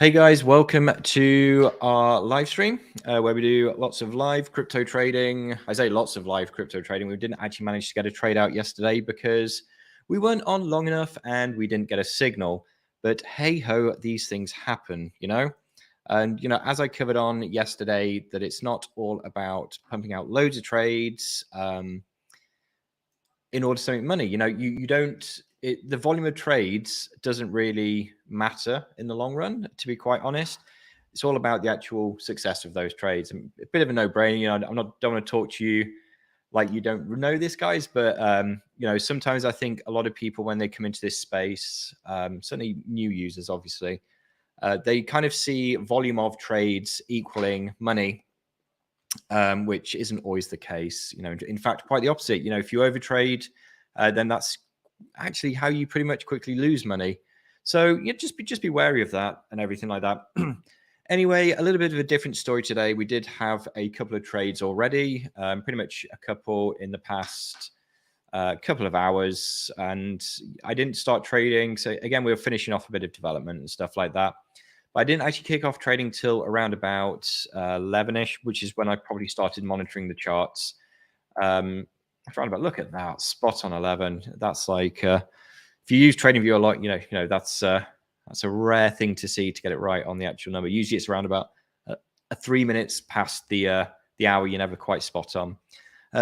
Hey guys, welcome to our live stream where we do lots of live crypto trading. I say lots of live crypto trading. We didn't actually manage to get a trade out yesterday because we weren't on long enough and we didn't get a signal. But hey ho, these things happen, you know? And, you know, as I covered on yesterday, that it's not all about pumping out loads of trades in order to make money. You know, you don't, the volume of trades doesn't really matter in the long run, to be quite honest. It's all about the actual success of those trades. And a bit of a no-brainer. You know, don't want to talk to you like you don't know this, guys, but you know, sometimes I think a lot of people when they come into this space, certainly new users, obviously, they kind of see volume of trades equaling money, which isn't always the case. You know, in fact, quite the opposite. You know, if you overtrade, then that's actually how you pretty much quickly lose money. So yeah, just be wary of that and everything like that. Anyway, a little bit of a different story today. We did have a couple of trades already, pretty much a couple in the past couple of hours, and I didn't start trading. So again, we were finishing off a bit of development and stuff like that. But I didn't actually kick off trading till around about 11ish, which is when I probably started monitoring the charts. Around about, look at that, spot on 11. That's like if you use TradingView a lot, you know that's a rare thing to see to get it right on the actual number. Usually it's around about 3 minutes past the hour. You're never quite spot on.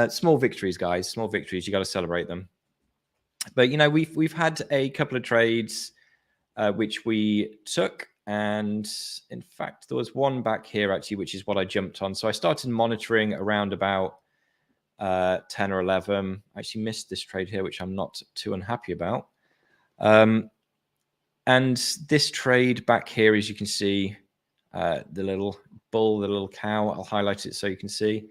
Small victories, guys. Small victories. You got to celebrate them. But you know, we've had a couple of trades which we took, and in fact, there was one back here actually, which is what I jumped on. So I started monitoring around about 10 or 11. I actually missed this trade here, which I'm not too unhappy about. And this trade back here, as you can see, the little bull, the little cow, I'll highlight it so you can see.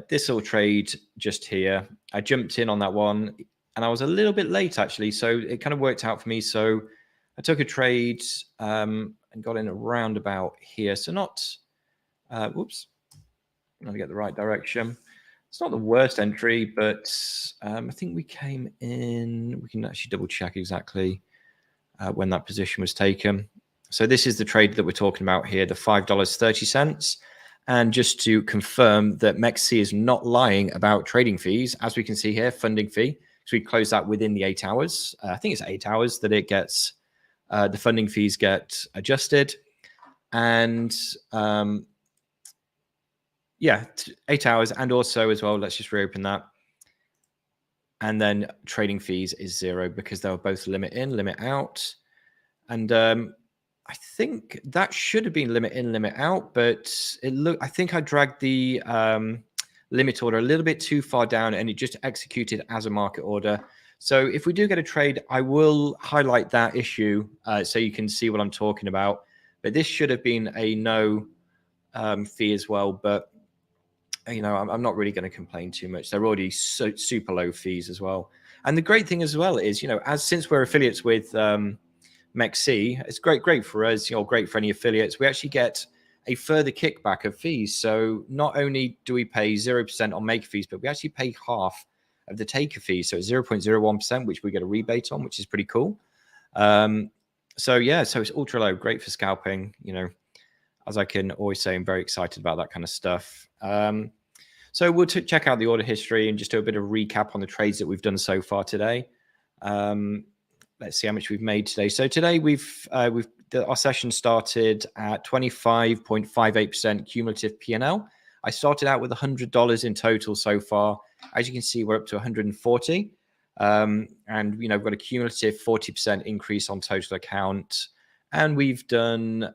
This little trade just here, I jumped in on that one, and I was a little bit late actually, so it kind of worked out for me. So I took a trade and got in around about here. So not, whoops, I'm going to get the right direction. It's not the worst entry, but I think we came in, we can actually double check exactly when that position was taken. So this is the trade that we're talking about here, the $5.30. And just to confirm that MEXC is not lying about trading fees, as we can see here, funding fee. So we close that within the 8 hours. I think it's 8 hours that it gets, the funding fees get adjusted. And yeah, 8 hours. And also as well, let's just reopen that. And then trading fees is 0 because they were both limit in, limit out. And I think that should have been limit in, limit out, but I think I dragged the limit order a little bit too far down and it just executed as a market order. So if we do get a trade, I will highlight that issue so you can see what I'm talking about. But this should have been a no fee as well. But, you know, I'm not really going to complain too much. They're already so super low fees as well. And the great thing as well is, you know, since we're affiliates with MEXC, it's great for us, you know, great for any affiliates. We actually get a further kickback of fees. So not only do we pay 0% on maker fees, but we actually pay half of the taker fees. So it's 0.01%, which we get a rebate on, which is pretty cool. So yeah, so it's ultra low, great for scalping. You know, as I can always say, I'm very excited about that kind of stuff. So we'll check out the order history and just do a bit of recap on the trades that we've done so far today. Let's see how much we've made today. So today our session started at 25.58% cumulative P&L. I started out with $100 in total so far. As you can see, we're up to 140. And, you know, we've got a cumulative 40% increase on total account. And we've done,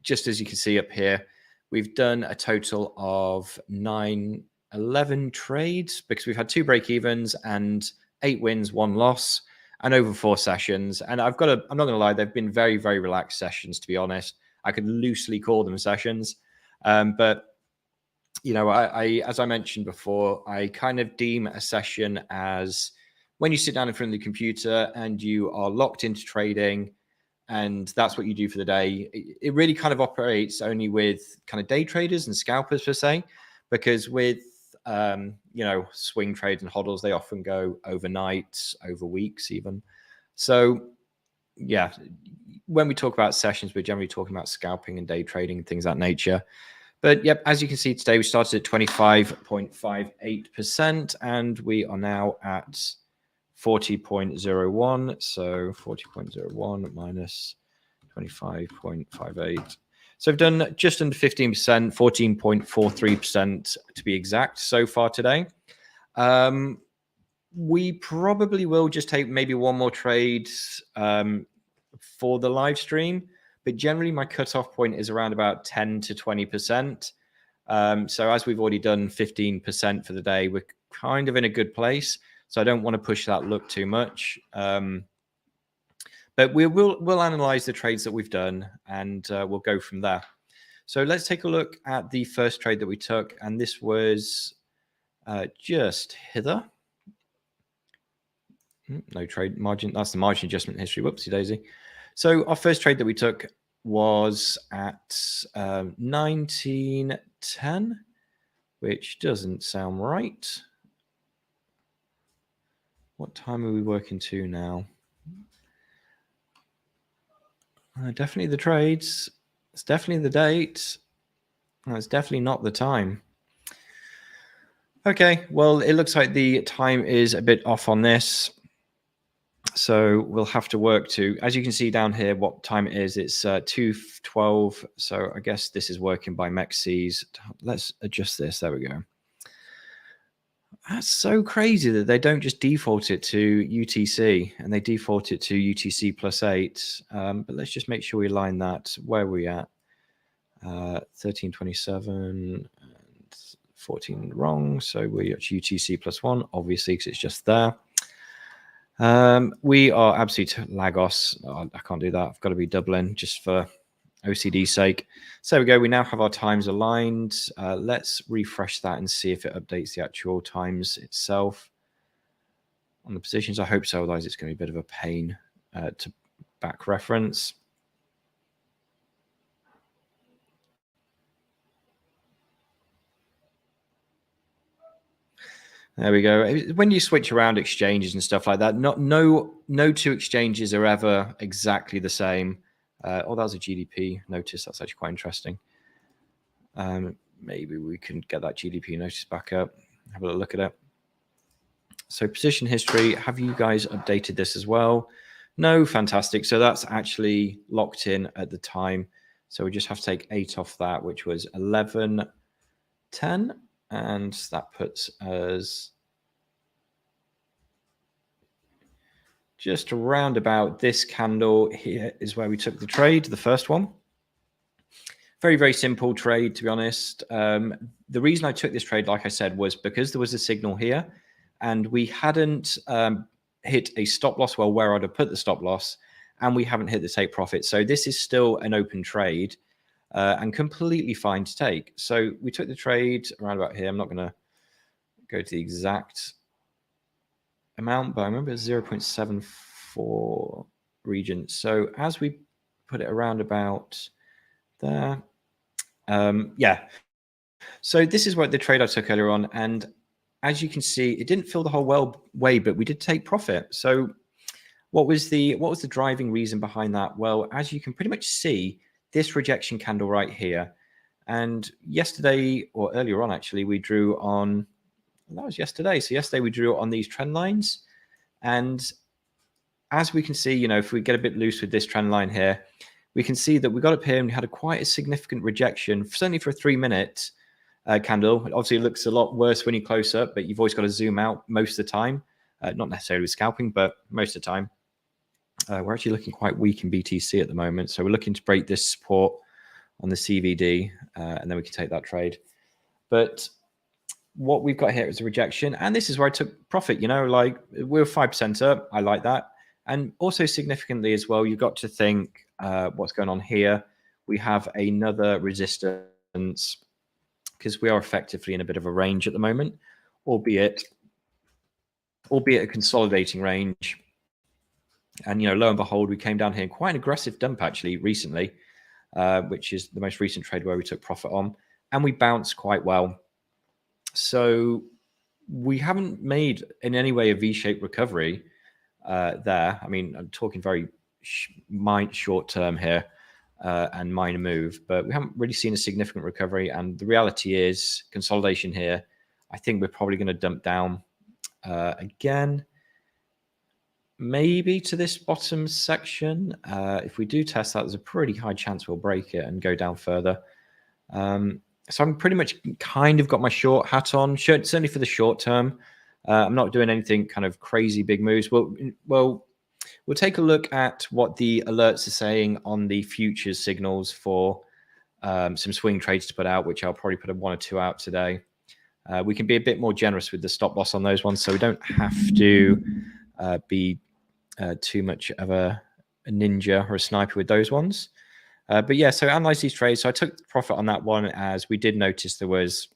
just as you can see up here, we've done a total of 11 trades because we've had 2 break evens and 8 wins, 1 loss, and over 4 sessions. And I'm not going to lie, they've been very, very relaxed sessions, to be honest. I could loosely call them sessions. But, you know, as I mentioned before, I kind of deem a session as when you sit down in front of the computer and you are locked into trading, and that's what you do for the day. It really kind of operates only with kind of day traders and scalpers per se, because with you know, swing trades and hodls, they often go overnight, over weeks even. So yeah, when we talk about sessions, we're generally talking about scalping and day trading and things of that nature. But yep, as you can see today, we started at 25.58%, and we are now at 40.01. So 40.01 minus 25.58. So we've done just under 15%, 14.43% to be exact so far today. We probably will just take maybe one more trade for the live stream, but generally my cutoff point is around about 10 to 20%. So as we've already done 15% for the day, we're kind of in a good place. So I don't want to push that look too much. But we'll analyze the trades that we've done, and we'll go from there. So let's take a look at the first trade that we took, and this was just hither. No trade margin. That's the margin adjustment history. Whoopsie daisy. So our first trade that we took was at 1910, which doesn't sound right. What time are we working to now? Definitely the trades. It's definitely the date. No, it's definitely not the time. Okay, well, it looks like the time is a bit off on this. So we'll have to work to, as you can see down here, what time it is. It's 2:12. So I guess this is working by MEXCs. Let's adjust this. There we go. That's so crazy that they don't just default it to UTC, and they default it to UTC +8. But let's just make sure we line that. Where are we at? 1327 and 14 wrong. So we're at UTC +1, obviously, because it's just there. We are absolute Lagos. Oh, I can't do that. I've got to be Dublin just for OCD's sake. So there we go. We now have our times aligned. Let's refresh that and see if it updates the actual times itself on the positions. I hope so. Otherwise, it's going to be a bit of a pain to back reference. There we go. When you switch around exchanges and stuff like that, no two exchanges are ever exactly the same. Oh, that was a GDP notice. That's actually quite interesting. Maybe we can get that GDP notice back up. Have a look at it. So position history, have you guys updated this as well? No, fantastic. So that's actually locked in at the time. So we just have to take 8 off that, which was 11:10. And that puts us just around about this candle here is where we took the trade, the first one. Very, very simple trade, to be honest. The reason I took this trade, like I said, was because there was a signal here and we hadn't hit a stop loss, well, where I'd have put the stop loss, and we haven't hit the take profit. So this is still an open trade and completely fine to take. So we took the trade around about here. I'm not going to go to the exact amount, but I remember it's 0.74 region. So as we put it around about there, yeah. So this is what the trade I took earlier on, and as you can see, it didn't fill the whole way, but we did take profit. So what was the driving reason behind that? Well, as you can pretty much see, this rejection candle right here, and yesterday or earlier on, actually, we drew on. That was yesterday. So yesterday we drew on these trend lines, and as we can see, you know, if we get a bit loose with this trend line here, we can see that we got up here and we had quite a significant rejection, certainly for a 3-minute candle. Obviously, it looks a lot worse when you close up, but you've always got to zoom out most of the time. Not necessarily with scalping, but most of the time. We're actually looking quite weak in BTC at the moment. So we're looking to break this support on the CVD, and then we can take that trade. But what we've got here is a rejection, and this is where I took profit. You know, like we're 5% up. I like that. And also significantly as well, you've got to think what's going on here. We have another resistance because we are effectively in a bit of a range at the moment, albeit a consolidating range. And, you know, lo and behold, we came down here in quite an aggressive dump actually recently, which is the most recent trade where we took profit on, and we bounced quite well. So we haven't made in any way a V-shaped recovery there. I mean, I'm talking very short term here and minor move, but we haven't really seen a significant recovery. And the reality is consolidation here. I think we're probably going to dump down again, maybe to this bottom section. If we do test that, there's a pretty high chance we'll break it and go down further. So I'm pretty much kind of got my short hat on, certainly for the short term. I'm not doing anything kind of crazy big moves. We'll take a look at what the alerts are saying on the futures signals for some swing trades to put out, which I'll probably put a 1 or 2 out today. We can be a bit more generous with the stop loss on those ones, so we don't have to be too much of a ninja or a sniper with those ones. But yeah, so analyze these trades. So I took profit on that one, as we did notice there was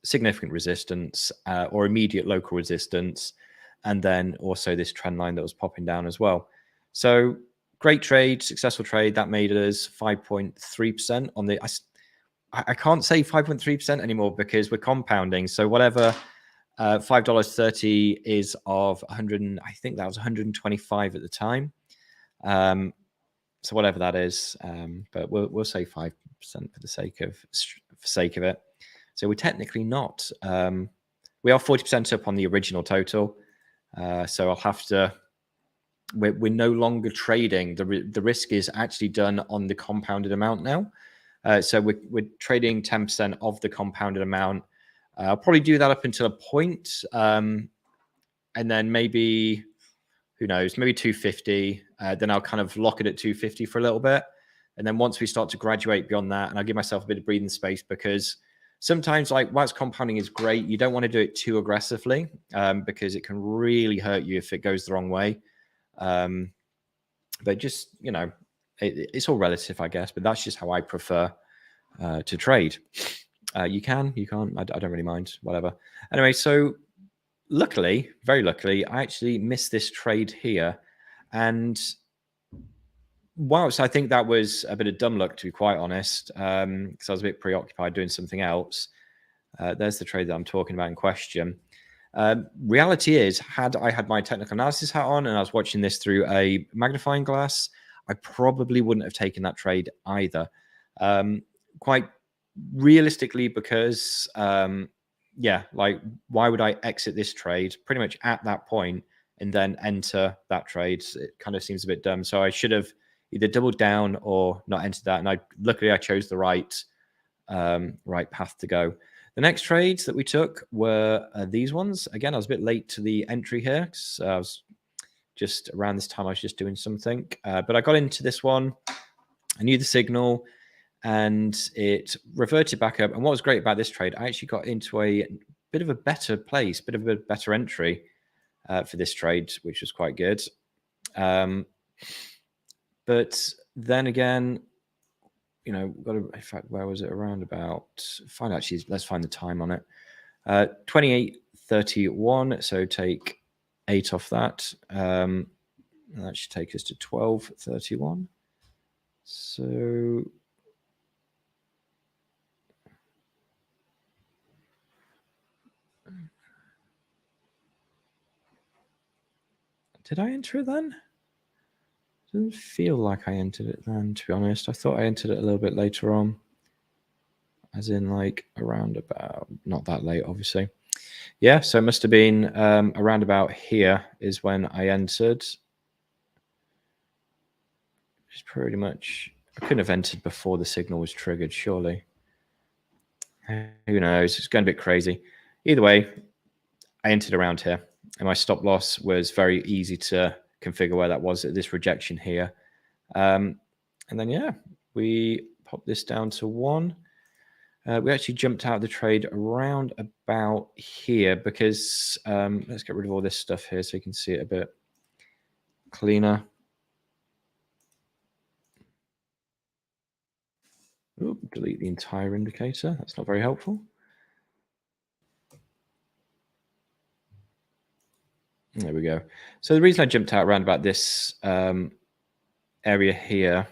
significant resistance or immediate local resistance, and then also this trend line that was popping down as well. So great trade, successful trade. That made us 5.3% on the. I can't say 5.3% anymore because we're compounding. So whatever $5.30 is of 100, I think that was 125 at the time. So whatever that is, but we'll say 5% for the sake of it. So we're technically not. We are 40% up on the original total. So I'll have to. We're no longer trading. The risk is actually done on the compounded amount now. So we're trading 10% of the compounded amount. I'll probably do that up until a point, and then maybe, who knows, maybe 250. Then I'll kind of lock it at 250 for a little bit. And then once we start to graduate beyond that, and I'll give myself a bit of breathing space, because sometimes, like, whilst compounding is great, you don't want to do it too aggressively because it can really hurt you if it goes the wrong way. But just, you know, it's all relative, I guess, but that's just how I prefer to trade. You can't, I don't really mind, whatever. Anyway, so luckily, very luckily, I actually missed this trade here. And whilst I think that was a bit of dumb luck, to be quite honest, because I was a bit preoccupied doing something else, there's the trade that I'm talking about in question. Reality is, had I had my technical analysis hat on and I was watching this through a magnifying glass, I probably wouldn't have taken that trade either. Quite realistically, because yeah, like, why would I exit this trade pretty much at that point and then enter that trade? It kind of seems a bit dumb. So I should have either doubled down or not entered that. And luckily I chose the right path to go. The next trades that we took were these ones. Again, I was a bit late to the entry here, because I was just around this time, I was just doing something. But I got into this one. I knew the signal, and it reverted back up. And what was great about this trade, I actually got into a bit of a better place, bit of a better entry for this trade, which was quite good. But then again, you know, in fact, where was it? Around about, let's find the time on it. 28:31. So take 8 off that. That should take us to 12:31. So did I enter it then? Doesn't feel like I entered it then, to be honest. I thought I entered it a little bit later on, as in like around about, not that late, obviously. Yeah, so it must have been around about here is when I entered. It's pretty much, I couldn't have entered before the signal was triggered, surely. Who knows? It's going a bit crazy. Either way, I entered around here, and my stop loss was very easy to configure where that was at this rejection here. And then, yeah, we popped this down to 1. We actually jumped out of the trade around about here because let's get rid of all this stuff here so you can see it a bit cleaner. Ooh, delete the entire indicator. That's not very helpful. There we go. So the reason I jumped out around about this area here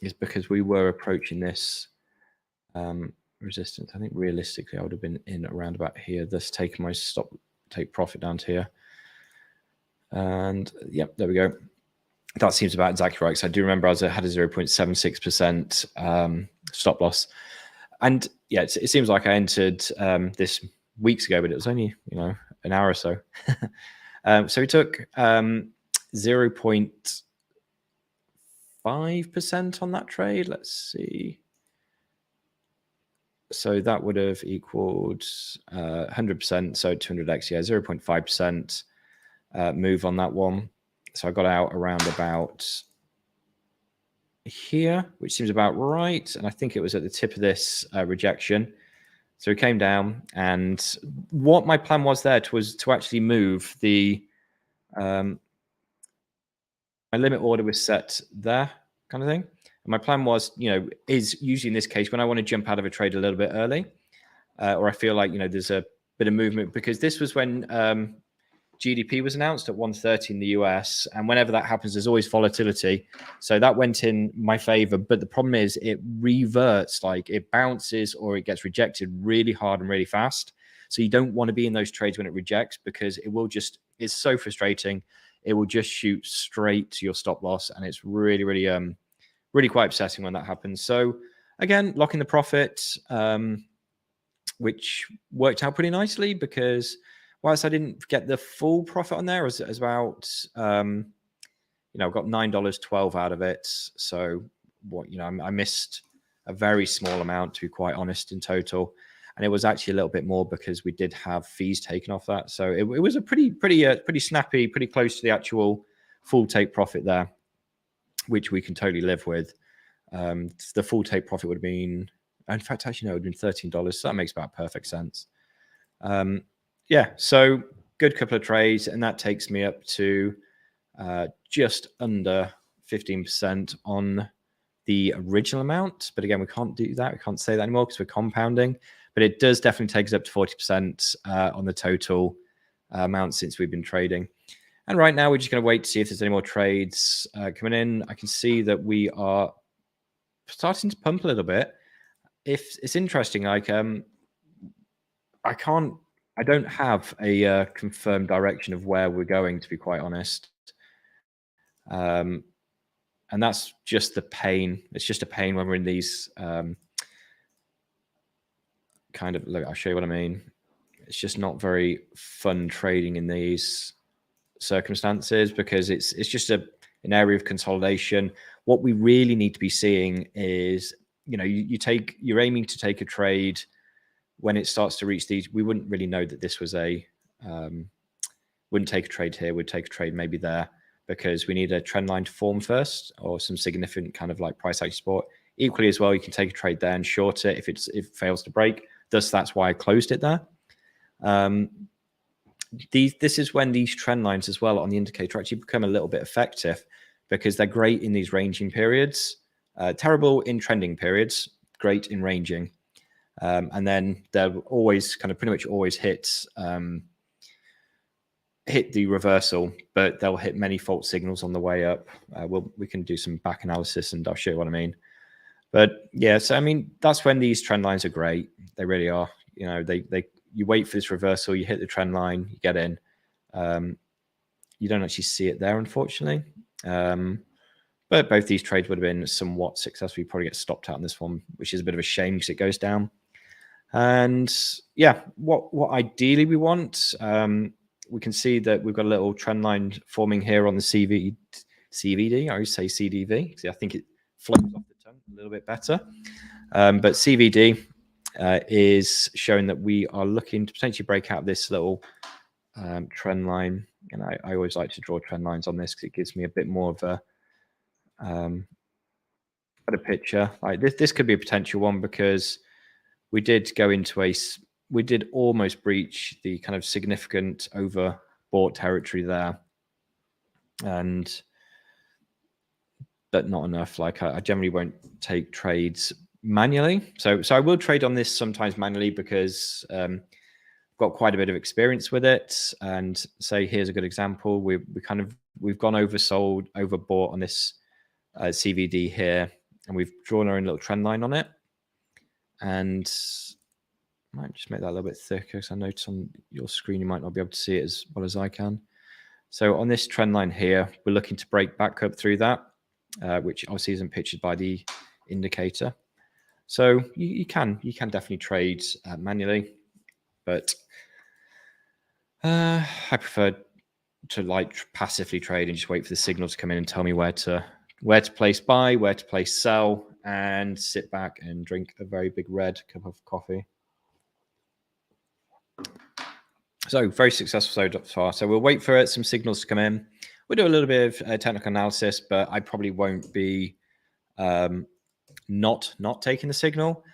is because we were approaching this resistance. I think realistically I would have been in around about here, thus taking my take profit down to here. And yep, there we go. That seems about exactly right. So I do remember I had a 0.76% stop loss. And yeah, it seems like I entered this weeks ago, but it was only, an hour or so. So we took 0.5% on that trade. Let's see. So that would have equaled 100%. So 200x, yeah, 0.5% move on that one. So I got out around about here, which seems about right. And I think it was at the tip of this rejection. So it came down, and what my plan was there was to actually move the my limit order was set there, kind of thing. And my plan was, is usually in this case when I want to jump out of a trade a little bit early, or I feel like there's a bit of movement, because this was when GDP was announced at 1:30 in the US, and whenever that happens, there's always volatility. So that went in my favor, but the problem is it reverts, like it bounces or it gets rejected really hard and really fast. So you don't want to be in those trades when it rejects, because it's so frustrating. It will just shoot straight to your stop loss, and it's really, really, really quite upsetting when that happens. So again, locking the profit, which worked out pretty nicely, because whilst I didn't get the full profit on there, as about, I got $9.12 out of it. So I missed a very small amount, to be quite honest, in total. And it was actually a little bit more because we did have fees taken off that. So it was a pretty snappy, pretty close to the actual full take profit there, which we can totally live with. The full take profit would have been, in fact, actually, no, it would have been $13. So that makes about perfect sense. Yeah, so good couple of trades, and that takes me up to just under 15% on the original amount. But again, we can't do that. We can't say that anymore because we're compounding. But it does definitely take us up to 40% on the total amount since we've been trading. And right now, we're just going to wait to see if there's any more trades coming in. I can see that we are starting to pump a little bit. If it's interesting, like I don't have a confirmed direction of where we're going, to be quite honest. And that's just the pain. It's just a pain when we're in these kind of, look, I'll show you what I mean. It's just not very fun trading in these circumstances, because it's just an area of consolidation. What we really need to be seeing is, you're aiming to take a trade when it starts to reach these. We wouldn't really know that this was wouldn't take a trade here. We'd take a trade maybe there, because we need a trend line to form first, or some significant kind of like price action support. Equally as well, you can take a trade there and short it if it fails to break. Thus, that's why I closed it there. This is when these trend lines as well on the indicator actually become a little bit effective, because they're great in these ranging periods, terrible in trending periods, great in ranging. And then they'll always kind of pretty much always hit the reversal, but they'll hit many false signals on the way up. We can do some back analysis, and I'll show you what I mean. But yeah, so I mean, that's when these trend lines are great. They really are. You wait for this reversal, you hit the trend line, you get in. You don't actually see it there, unfortunately. But both these trades would have been somewhat successful. You probably get stopped out on this one, which is a bit of a shame because it goes down. And yeah, what ideally we want, we can see that we've got a little trend line forming here on the CVD. I always say CDV because I think it flows off the tongue a little bit better. But CVD is showing that we are looking to potentially break out this little trend line. And I always like to draw trend lines on this because it gives me a bit more of a picture. Like this could be a potential one, because we did almost breach the kind of significant overbought territory there, but not enough. Like I generally won't take trades manually. So I will trade on this sometimes manually, because I've got quite a bit of experience with it. And say, here's a good example. We've gone overbought on this CVD here, and we've drawn our own little trend line on it. And I might just make that a little bit thicker, because I notice on your screen you might not be able to see it as well as I can. So on this trend line here, we're looking to break back up through that, which obviously isn't pictured by the indicator. So you can definitely trade manually, but I prefer to like passively trade and just wait for the signal to come in and tell me where to place buy, where to place sell, and sit back and drink a very big red cup of coffee. So very successful so far. So we'll wait for some signals to come in. We'll do a little bit of technical analysis, but I probably won't be not taking the signal.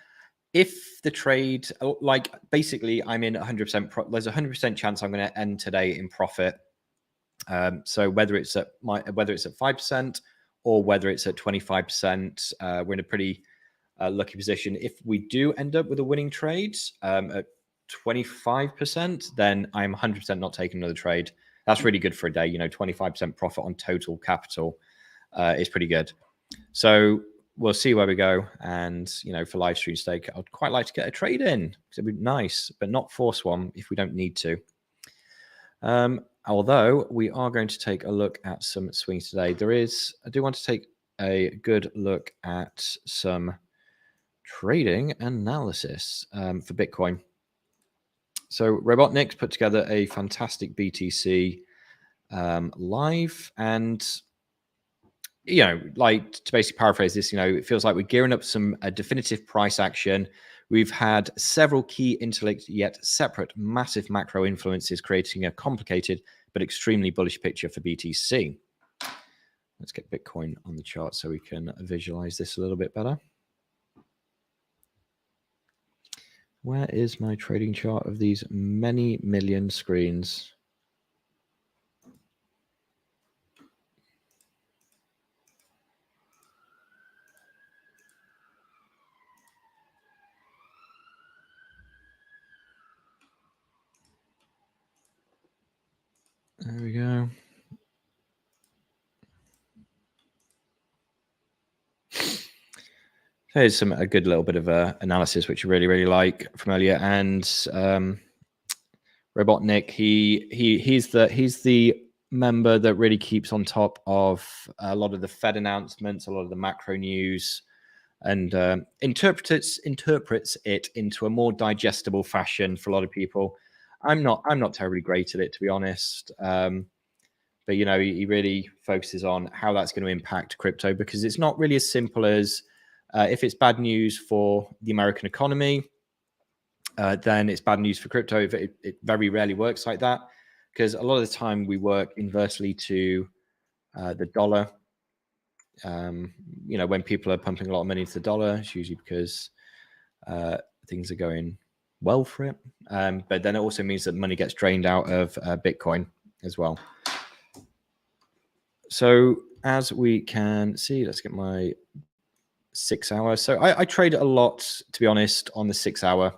If the trade, like basically I'm in 100%, there's a 100% chance I'm going to end today in profit. So whether it's at 5% or whether it's at 25%, we're in a pretty lucky position. If we do end up with a winning trade at 25%, then I'm 100% not taking another trade. That's really good for a day. 25% profit on total capital is pretty good. So we'll see where we go. And, for live stream stake, I'd quite like to get a trade in because it'd be nice, but not force one if we don't need to. Although we are going to take a look at some swings today. I do want to take a good look at some trading analysis for Bitcoin. So Robotnik's put together a fantastic BTC live, and like to basically paraphrase this, it feels like we're gearing up some definitive price action. We've had several key interlinked yet separate massive macro influences, creating a complicated but extremely bullish picture for BTC. Let's get Bitcoin on the chart so we can visualize this a little bit better. Where is my trading chart of these many million screens? There we go. Here's a good little bit of analysis, which I really, really like from earlier. And Robotnik, he's the member that really keeps on top of a lot of the Fed announcements, a lot of the macro news, and interprets it into a more digestible fashion for a lot of people. I'm not terribly great at it, to be honest. But he really focuses on how that's going to impact crypto, because it's not really as simple as if it's bad news for the American economy, then it's bad news for crypto. It very rarely works like that, because a lot of the time we work inversely to the dollar. When people are pumping a lot of money into the dollar, it's usually because things are going well for it. But then it also means that money gets drained out of Bitcoin as well. So as we can see, let's get my 6 hour. So I trade a lot, to be honest, on the 6 hour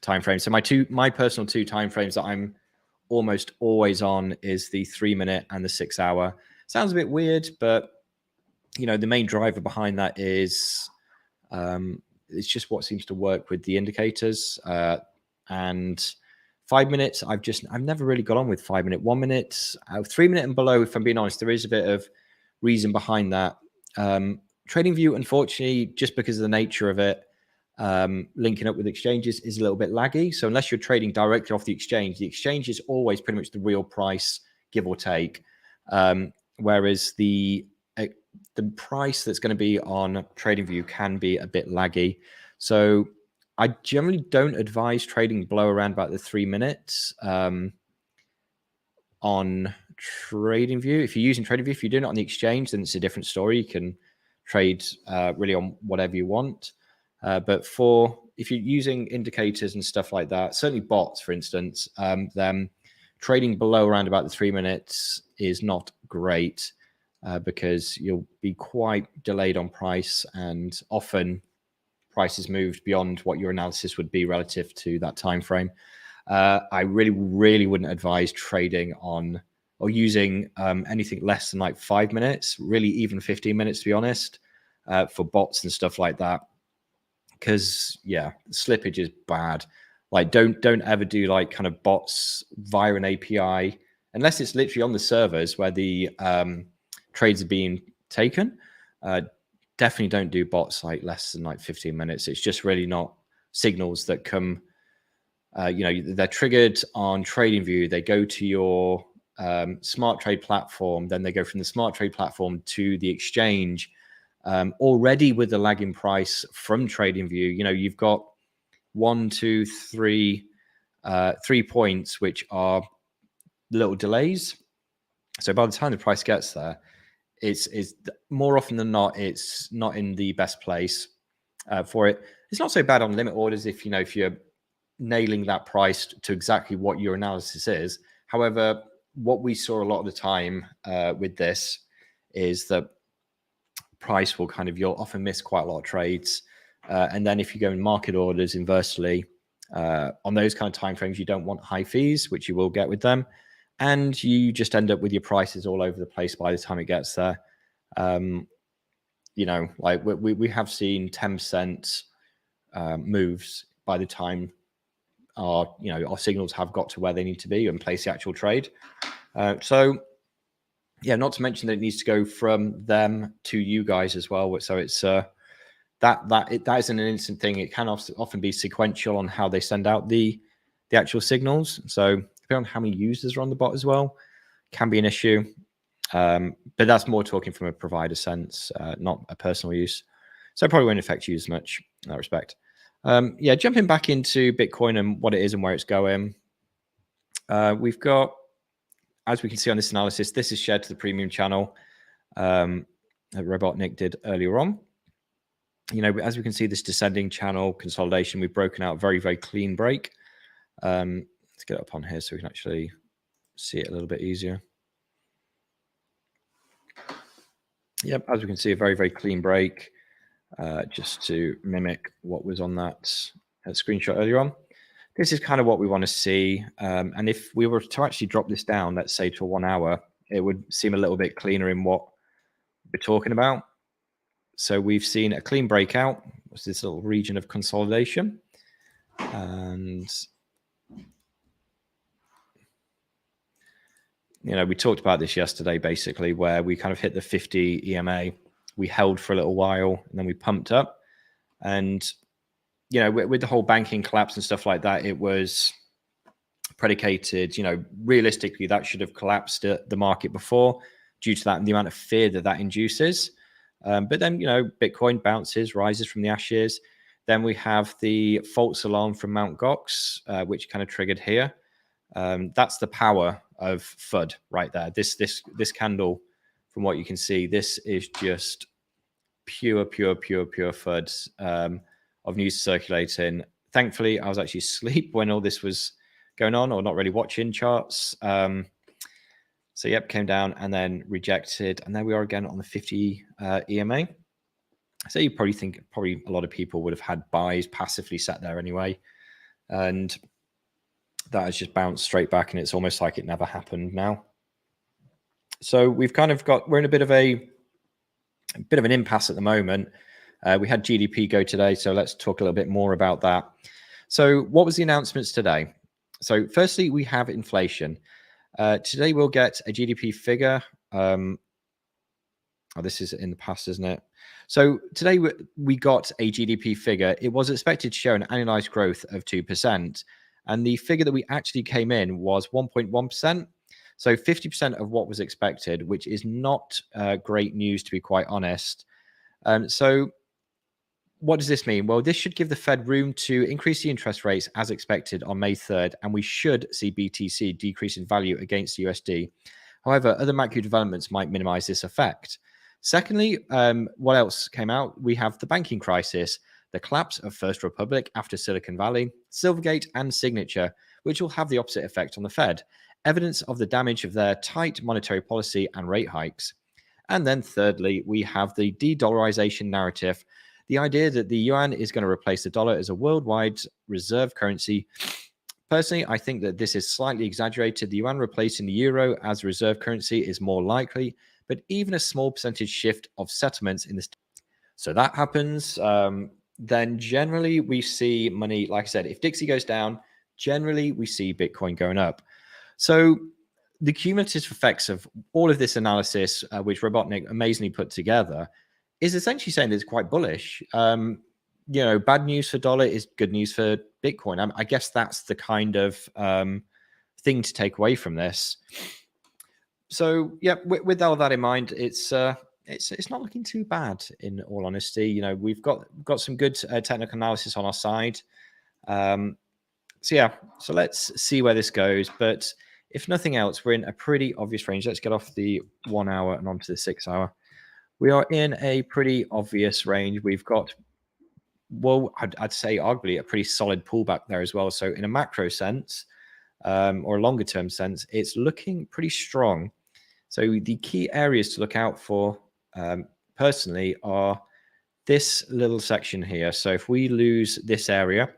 time frame. So my personal two time frames that I'm almost always on is the 3 minute and the 6 hour. Sounds a bit weird, but the main driver behind that is it's just what seems to work with the indicators. And 5 minutes, I've never really got on with 5 minute. 1 minute, 3 minute and below, if I'm being honest, there is a bit of reason behind that. TradingView, unfortunately, just because of the nature of it, linking up with exchanges is a little bit laggy. So unless you're trading directly off the exchange is always pretty much the real price, give or take. Whereas the price that's going to be on TradingView can be a bit laggy. So I generally don't advise trading below around about the 3 minutes on TradingView. If you're using TradingView, if you're doing it on the exchange, then it's a different story. You can trade really on whatever you want. But if you're using indicators and stuff like that, certainly bots, for instance, then trading below around about the 3 minutes is not great because you'll be quite delayed on price, and often price is moved beyond what your analysis would be relative to that time frame. I really, really wouldn't advise trading on or using anything less than like 5 minutes, really even 15 minutes, to be honest, for bots and stuff like that. Because slippage is bad. Like don't ever do like kind of bots via an API unless it's literally on the servers where the trades are being taken, definitely don't do bots like less than like 15 minutes. It's just really not signals that come, they're triggered on TradingView. They go to your smart trade platform, then they go from the smart trade platform to the exchange, already with the lagging price from TradingView. You've got 1, 2, 3 points, which are little delays. So by the time the price gets there, it's more often than not, it's not in the best place for it. It's not so bad on limit orders if you're nailing that price to exactly what your analysis is. However, what we saw a lot of the time with this is that price will you'll often miss quite a lot of trades. And then if you go in market orders inversely, on those kind of timeframes, you don't want high fees, which you will get with them. And you just end up with your prices all over the place by the time it gets there. Like we have seen 10% moves by the time our signals have got to where they need to be and place the actual trade. So yeah, not to mention that it needs to go from them to you guys as well. So it's that isn't an instant thing. It can often be sequential on how they send out the actual signals. So depending on how many users are on the bot as well, can be an issue. But that's more talking from a provider sense, not a personal use. So it probably won't affect you as much in that respect. Yeah, jumping back into Bitcoin and what it is and where it's going. We've got, as we can see on this analysis, this is shared to the premium channel that Robotnik did earlier on. As we can see, this descending channel consolidation, we've broken out a very, very clean break. Let's get it up on here so we can actually see it a little bit easier. Yep, as we can see, a very, very clean break, just to mimic what was on that screenshot earlier on. This is kind of what we want to see. And if we were to actually drop this down, let's say to 1 hour, it would seem a little bit cleaner in what we're talking about. So we've seen a clean breakout. What's this little region of consolidation? And we talked about this yesterday, basically, where we kind of hit the 50 EMA. We held for a little while, and then we pumped up. And, with the whole banking collapse and stuff like that, it was predicated, realistically, that should have collapsed the market before due to that and the amount of fear that induces. But then, Bitcoin bounces, rises from the ashes. Then we have the false alarm from Mt. Gox, which kind of triggered here. That's the power of FUD right there. This candle, from what you can see, this is just pure FUD of news circulating. Thankfully, I was actually asleep when all this was going on, or not really watching charts. So yep, came down and then rejected, and there we are again on the 50 EMA. So you probably think a lot of people would have had buys passively set there anyway, and that has just bounced straight back, and it's almost like it never happened now. So we've we're in a bit of an impasse at the moment. We had GDP go today, so let's talk a little bit more about that. So what was the announcements today? So firstly, we have inflation. Today we'll get a GDP figure. This is in the past, isn't it? So today we got a GDP figure. It was expected to show an annualized growth of 2%. And the figure that we actually came in was 1.1%. So 50% of what was expected, which is not great news, to be quite honest. So what does this mean? Well, this should give the Fed room to increase the interest rates as expected on May 3rd, and we should see BTC decrease in value against the USD. However, other macro developments might minimize this effect. Secondly, what else came out? We have the banking crisis, the collapse of First Republic after Silicon Valley, Silvergate, and Signature, which will have the opposite effect on the Fed. Evidence of the damage of their tight monetary policy and rate hikes. And then thirdly, we have the de-dollarization narrative, the idea that the yuan is going to replace the dollar as a worldwide reserve currency. Personally, I think that this is slightly exaggerated. The yuan replacing the euro as a reserve currency is more likely, but even a small percentage shift of settlements in this. So that happens. Then generally we see money, like I said, if Dixie goes down, generally we see Bitcoin going up. So the cumulative effects of all of this analysis, which Robotnik amazingly put together, is essentially saying that it's quite bullish. Bad news for dollar is good news for Bitcoin. I guess that's the kind of thing to take away from this. So yeah, with all that in mind, it's not looking too bad, in all honesty. We've got some good technical analysis on our side. So let's see where this goes. But if nothing else, we're in a pretty obvious range. Let's get off the 1 hour and onto the 6 hour. We are in a pretty obvious range. We've got, well, I'd say arguably a pretty solid pullback there as well. So in a macro sense, or a longer term sense, it's looking pretty strong. So the key areas to look out for, personally, are this little section here. So if we lose this area,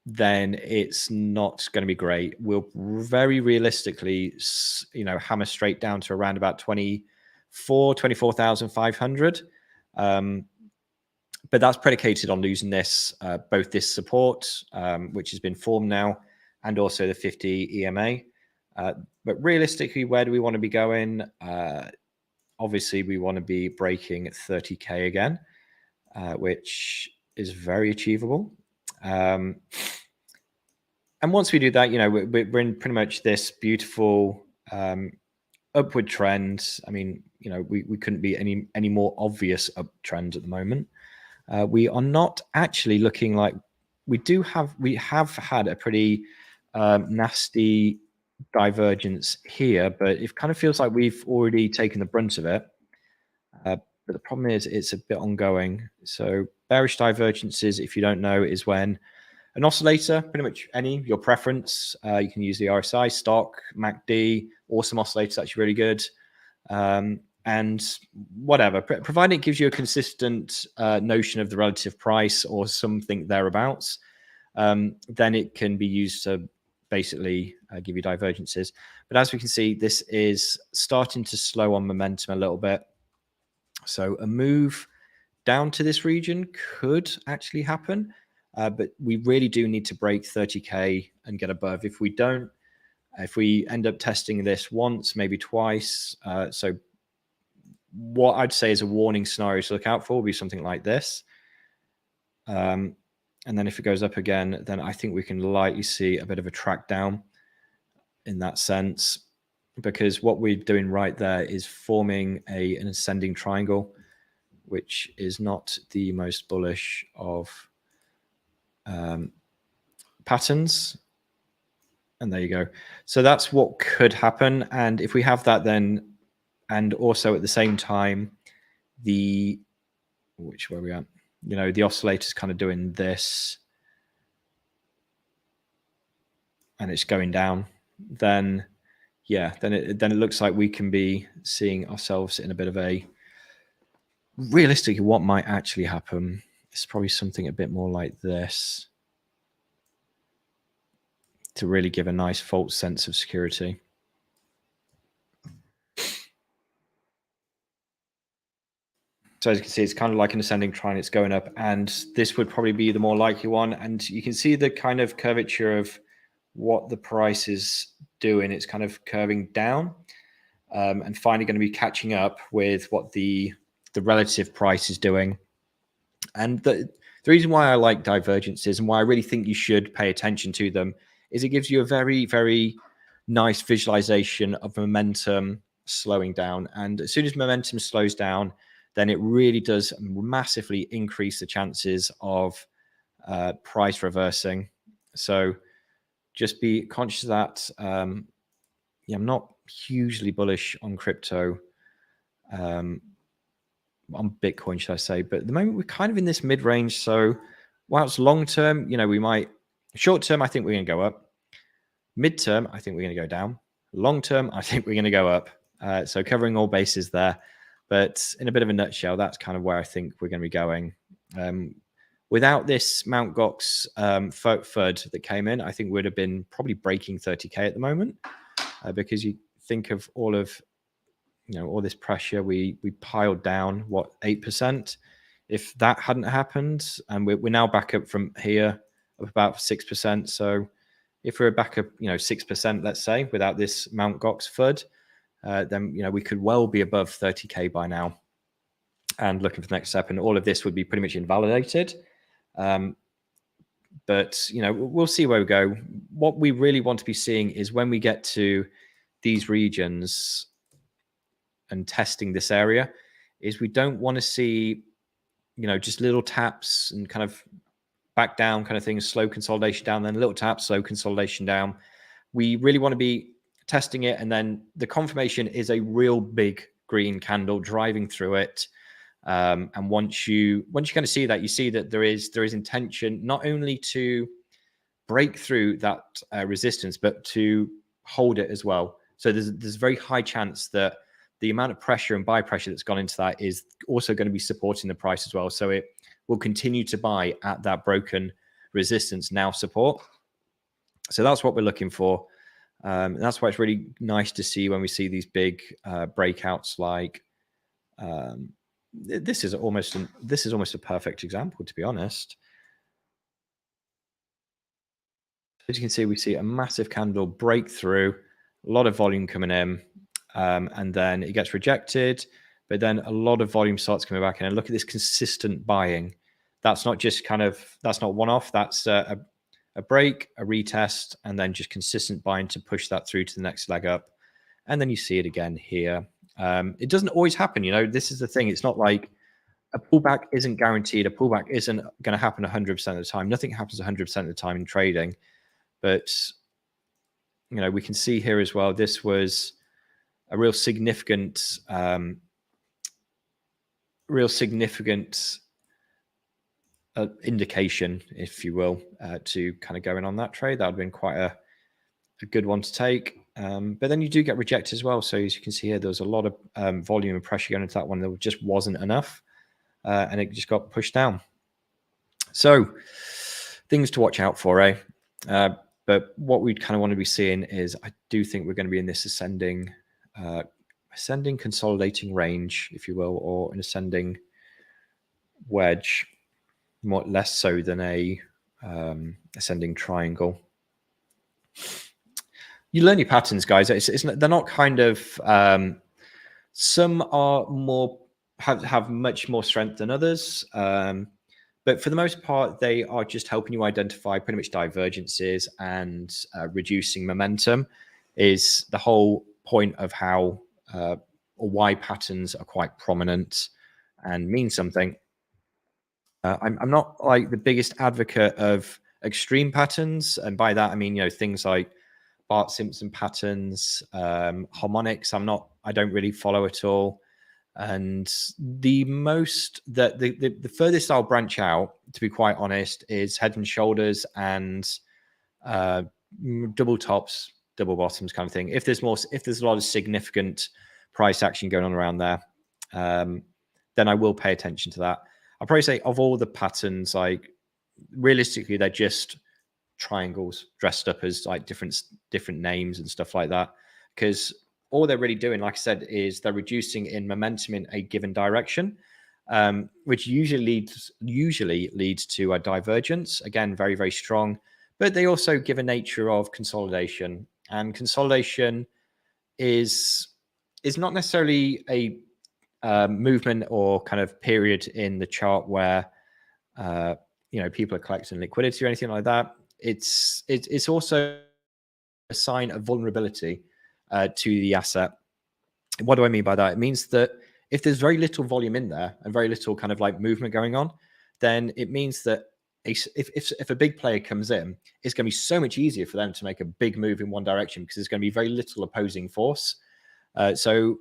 then it's not going to be great. We'll very realistically, hammer straight down to around about 24,500. But that's predicated on losing this, both this support, which has been formed now, and also the 50 EMA. But realistically, where do we want to be going? Obviously, we want to be breaking 30K again, which is very achievable. And once we do that, we're in pretty much this beautiful upward trend. I mean, we couldn't be any more obvious uptrend at the moment. We are not actually looking like we have had a pretty nasty divergence here, but it kind of feels like we've already taken the brunt of it. But the problem is it's a bit ongoing. So bearish divergences, if you don't know, is when an oscillator, pretty much your preference, you can use the RSI, stock, MACD, awesome oscillator, actually really good. And whatever, provided it gives you a consistent notion of the relative price or something thereabouts, then it can be used to basically give you divergences. But as we can see, this is starting to slow on momentum a little bit. So a move down to this region could actually happen, but we really do need to break 30K and get above. If we don't, if we end up testing this once, maybe twice, so what I'd say is a warning scenario to look out for will be something like this. And then if it goes up again, then I think we can likely see a bit of a track down in that sense, because what we're doing right there is forming an ascending triangle, which is not the most bullish of patterns. And there you go. So that's what could happen. And if we have that, then, and also at the same time, where we at? The oscillator's kind of doing this and it's going down, then it looks like we can be seeing ourselves in a bit of a, realistically, what might actually happen is probably something a bit more like this to really give a nice false sense of security. So as you can see, it's kind of like an ascending triangle. It's going up, and this would probably be the more likely one. And you can see the kind of curvature of what the price is doing. It's kind of curving down, and finally going to be catching up with what the relative price is doing. And the reason why I like divergences and why I really think you should pay attention to them is it gives you a very, very nice visualization of momentum slowing down. And as soon as momentum slows down, then it really does massively increase the chances of price reversing. So just be conscious of that. I'm not hugely bullish on crypto, on Bitcoin, should I say. But at the moment, we're kind of in this mid-range. So whilst long-term, we might, short-term, I think we're going to go up. Mid-term, I think we're going to go down. Long-term, I think we're going to go up. So covering all bases there. But in a bit of a nutshell, that's kind of where I think we're going to be going. Without this Mt. Gox FUD that came in, I think we'd have been probably breaking 30K at the moment, because you think of all of, all this pressure we piled down, 8%. If that hadn't happened, and we're now back up from here of about 6%. So If we're back up, 6%, let's say, without this Mount Gox FUD, then we could well be above 30k by now, and looking for the next step. And all of this would be pretty much invalidated. But we'll see where we go. What we really want to be seeing is when we get to these regions and testing this area, is we don't want to see just little taps and kind of back down kind of things, slow consolidation down, then little taps, slow consolidation down. We really want to be testing it, and then the confirmation is a real big green candle driving through it. And once you kind of see that, you see that there is intention not only to break through that resistance, but to hold it as well. So there's a very high chance that the amount of pressure and buy pressure that's gone into that is also going to be supporting the price as well. So it will continue to buy at that broken resistance, now support. So that's what we're looking for. And that's why it's really nice to see when we see these big breakouts like this is almost a perfect example, to be honest. As you can see, we see a massive candle breakthrough, a lot of volume coming in, and then it gets rejected, but then a lot of volume starts coming back in. And look at this consistent buying. That's not just that's not one-off. That's a break, a retest, and then just consistent buying to push that through to the next leg up. And then you see it again here. It doesn't always happen. This is the thing. It's not like a pullback isn't guaranteed. A pullback isn't going to happen 100% of the time. Nothing happens 100% of the time in trading. But, we can see here as well, this was a real significant indication, if you will, to kind of going on that trade. That would have been quite a good one to take. But then you do get rejected as well. So as you can see here, there was a lot of volume and pressure going into that one. There just wasn't enough, and it just got pushed down. So things to watch out for, eh? But what we kind of want to be seeing is, I do think we're going to be in this ascending consolidating range, if you will, or an ascending wedge, less so than a ascending triangle. You learn your patterns, guys. They're not kind of some are more have much more strength than others. But for the most part, they are just helping you identify pretty much divergences, and reducing momentum is the whole point of how or why patterns are quite prominent and mean something. I'm not like the biggest advocate of extreme patterns, and by that I mean things like Bart Simpson patterns, harmonics. I don't really follow at all. And the furthest I'll branch out, to be quite honest, is head and shoulders and double tops, double bottoms kind of thing. If there's a lot of significant price action going on around there, then I will pay attention to that. I'll probably say of all the patterns, like realistically, they're just triangles dressed up as like different names and stuff like that, because all they're really doing, like I said, is they're reducing in momentum in a given direction, which usually leads to a divergence. Again, very, very strong, but they also give a nature of consolidation, and consolidation is not necessarily a movement or kind of period in the chart where people are collecting liquidity or anything like that. It's also a sign of vulnerability to the asset. What do I mean by that? It means that if there's very little volume in there and very little kind of like movement going on, then it means that if a big player comes in, it's going to be so much easier for them to make a big move in one direction, because there's going to be very little opposing force. So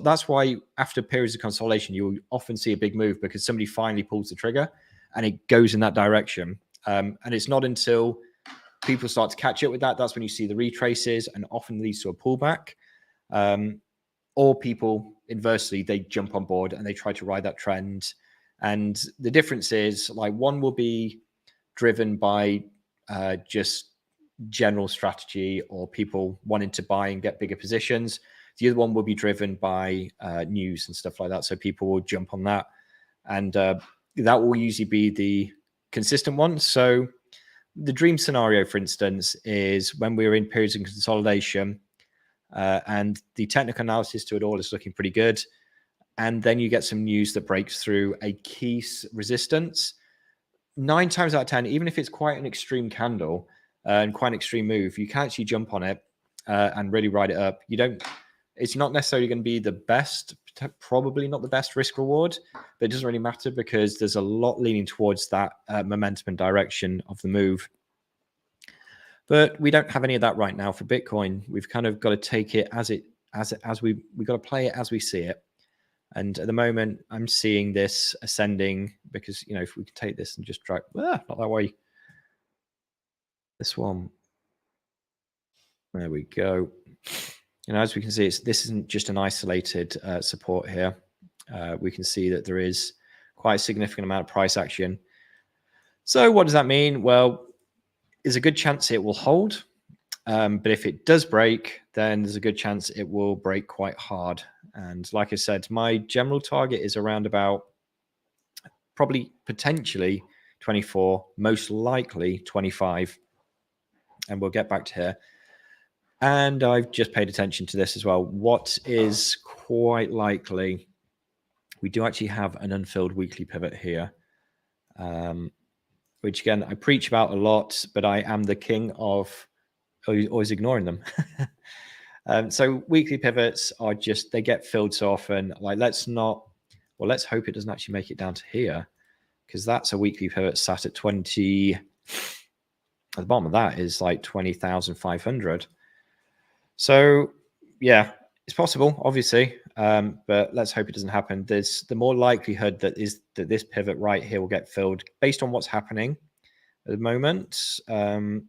that's why after periods of consolidation, you'll often see a big move, because somebody finally pulls the trigger and it goes in that direction. And it's not until people start to catch up with that's when you see the retraces, and often leads to a pullback. Or people, inversely, they jump on board and they try to ride that trend. And the difference is, like, one will be driven by just general strategy or people wanting to buy and get bigger positions. The other one will be driven by news and stuff like that. So people will jump on that, and that will usually be the consistent one. So the dream scenario, for instance, is when we're in periods of consolidation and the technical analysis to it all is looking pretty good. And then you get some news that breaks through a key resistance. 9 times out of 10, even if it's quite an extreme candle and quite an extreme move, you can actually jump on it and really ride it up. It's not necessarily going to be the best, probably not the best risk reward, but it doesn't really matter because there's a lot leaning towards that momentum and direction of the move. But we don't have any of that right now for Bitcoin. We've kind of got to take it as we've got to play it as we see it. And at the moment, I'm seeing this ascending because, if we can take this and just drag, not that way. This one. There we go. As we can see, this isn't just an isolated support here. We can see that there is quite a significant amount of price action. So what does that mean? Well, there's a good chance it will hold. But if it does break, then there's a good chance it will break quite hard. And like I said, my general target is around about probably potentially 24, most likely 25. And we'll get back to here. And I've just paid attention to this as well. What is quite likely, we do actually have an unfilled weekly pivot here, which again, I preach about a lot, but I am the king of always ignoring them. So weekly pivots are they get filled so often. Like, let's hope it doesn't actually make it down to here, because that's a weekly pivot sat at 20. At the bottom of that is like 20,500. So yeah, it's possible, obviously, but let's hope it doesn't happen. There's the more likelihood that this pivot right here will get filled based on what's happening at the moment. Like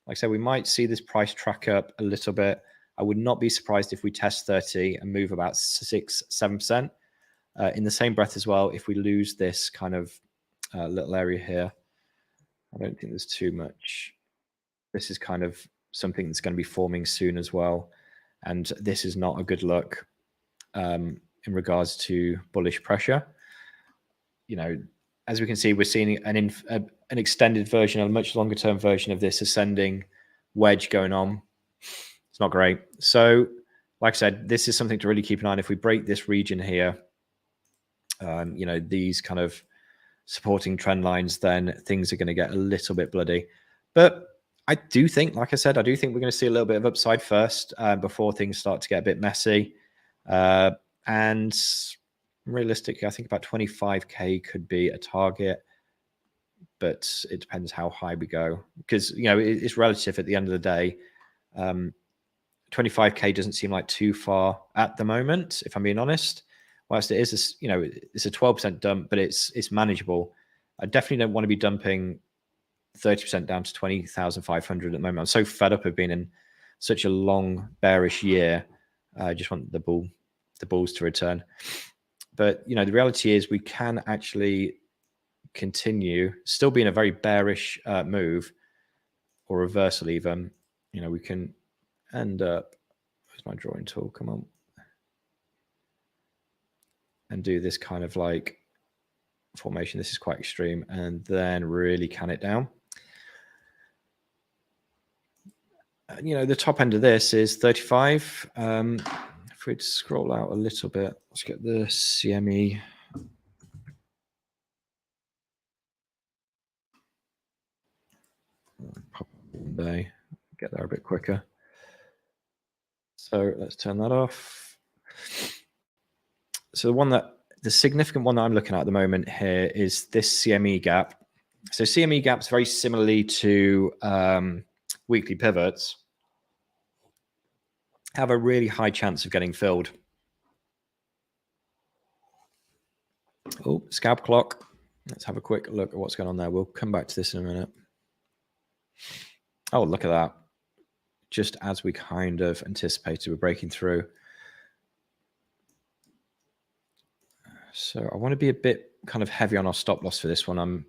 I said, we might see this price track up a little bit. I would not be surprised if we test 30 and move about 6-7%. In the same breath as well, if we lose this kind of little area here, I don't think there's too much. This is kind of something that's going to be forming soon as well. And this is not a good look in regards to bullish pressure. As we can see, we're seeing an extended version, a much longer term version of this ascending wedge going on. It's not great. So, like I said, this is something to really keep an eye on. If we break this region here, these kind of supporting trend lines, then things are going to get a little bit bloody. But I do think, like I said, we're going to see a little bit of upside first before things start to get a bit messy. And realistically, I think about 25K could be a target, but it depends how high we go, because it's relative at the end of the day. 25K doesn't seem like too far at the moment, if I'm being honest. Whilst it is, it's a 12% dump, but it's manageable. I definitely don't want to be dumping 30% down to 20,500 at the moment. I'm so fed up of being in such a long bearish year. I just want the bulls to return. But the reality is we can actually continue still being a very bearish move or reversal even. We can end up, where's my drawing tool? Come on. And do this kind of like formation. This is quite extreme, and then really can it down. The top end of this is 35. If we'd scroll out a little bit, let's get the CME. Pop up day, get there a bit quicker. So let's turn that off. So the significant one that I'm looking at the moment here is this CME gap. So CME gaps, very similarly to weekly pivots, have a really high chance of getting filled. Oh, scalp clock. Let's have a quick look at what's going on there. We'll come back to this in a minute. Oh, look at that. Just as we kind of anticipated, we're breaking through. So I want to be a bit kind of heavy on our stop loss for this one. I'm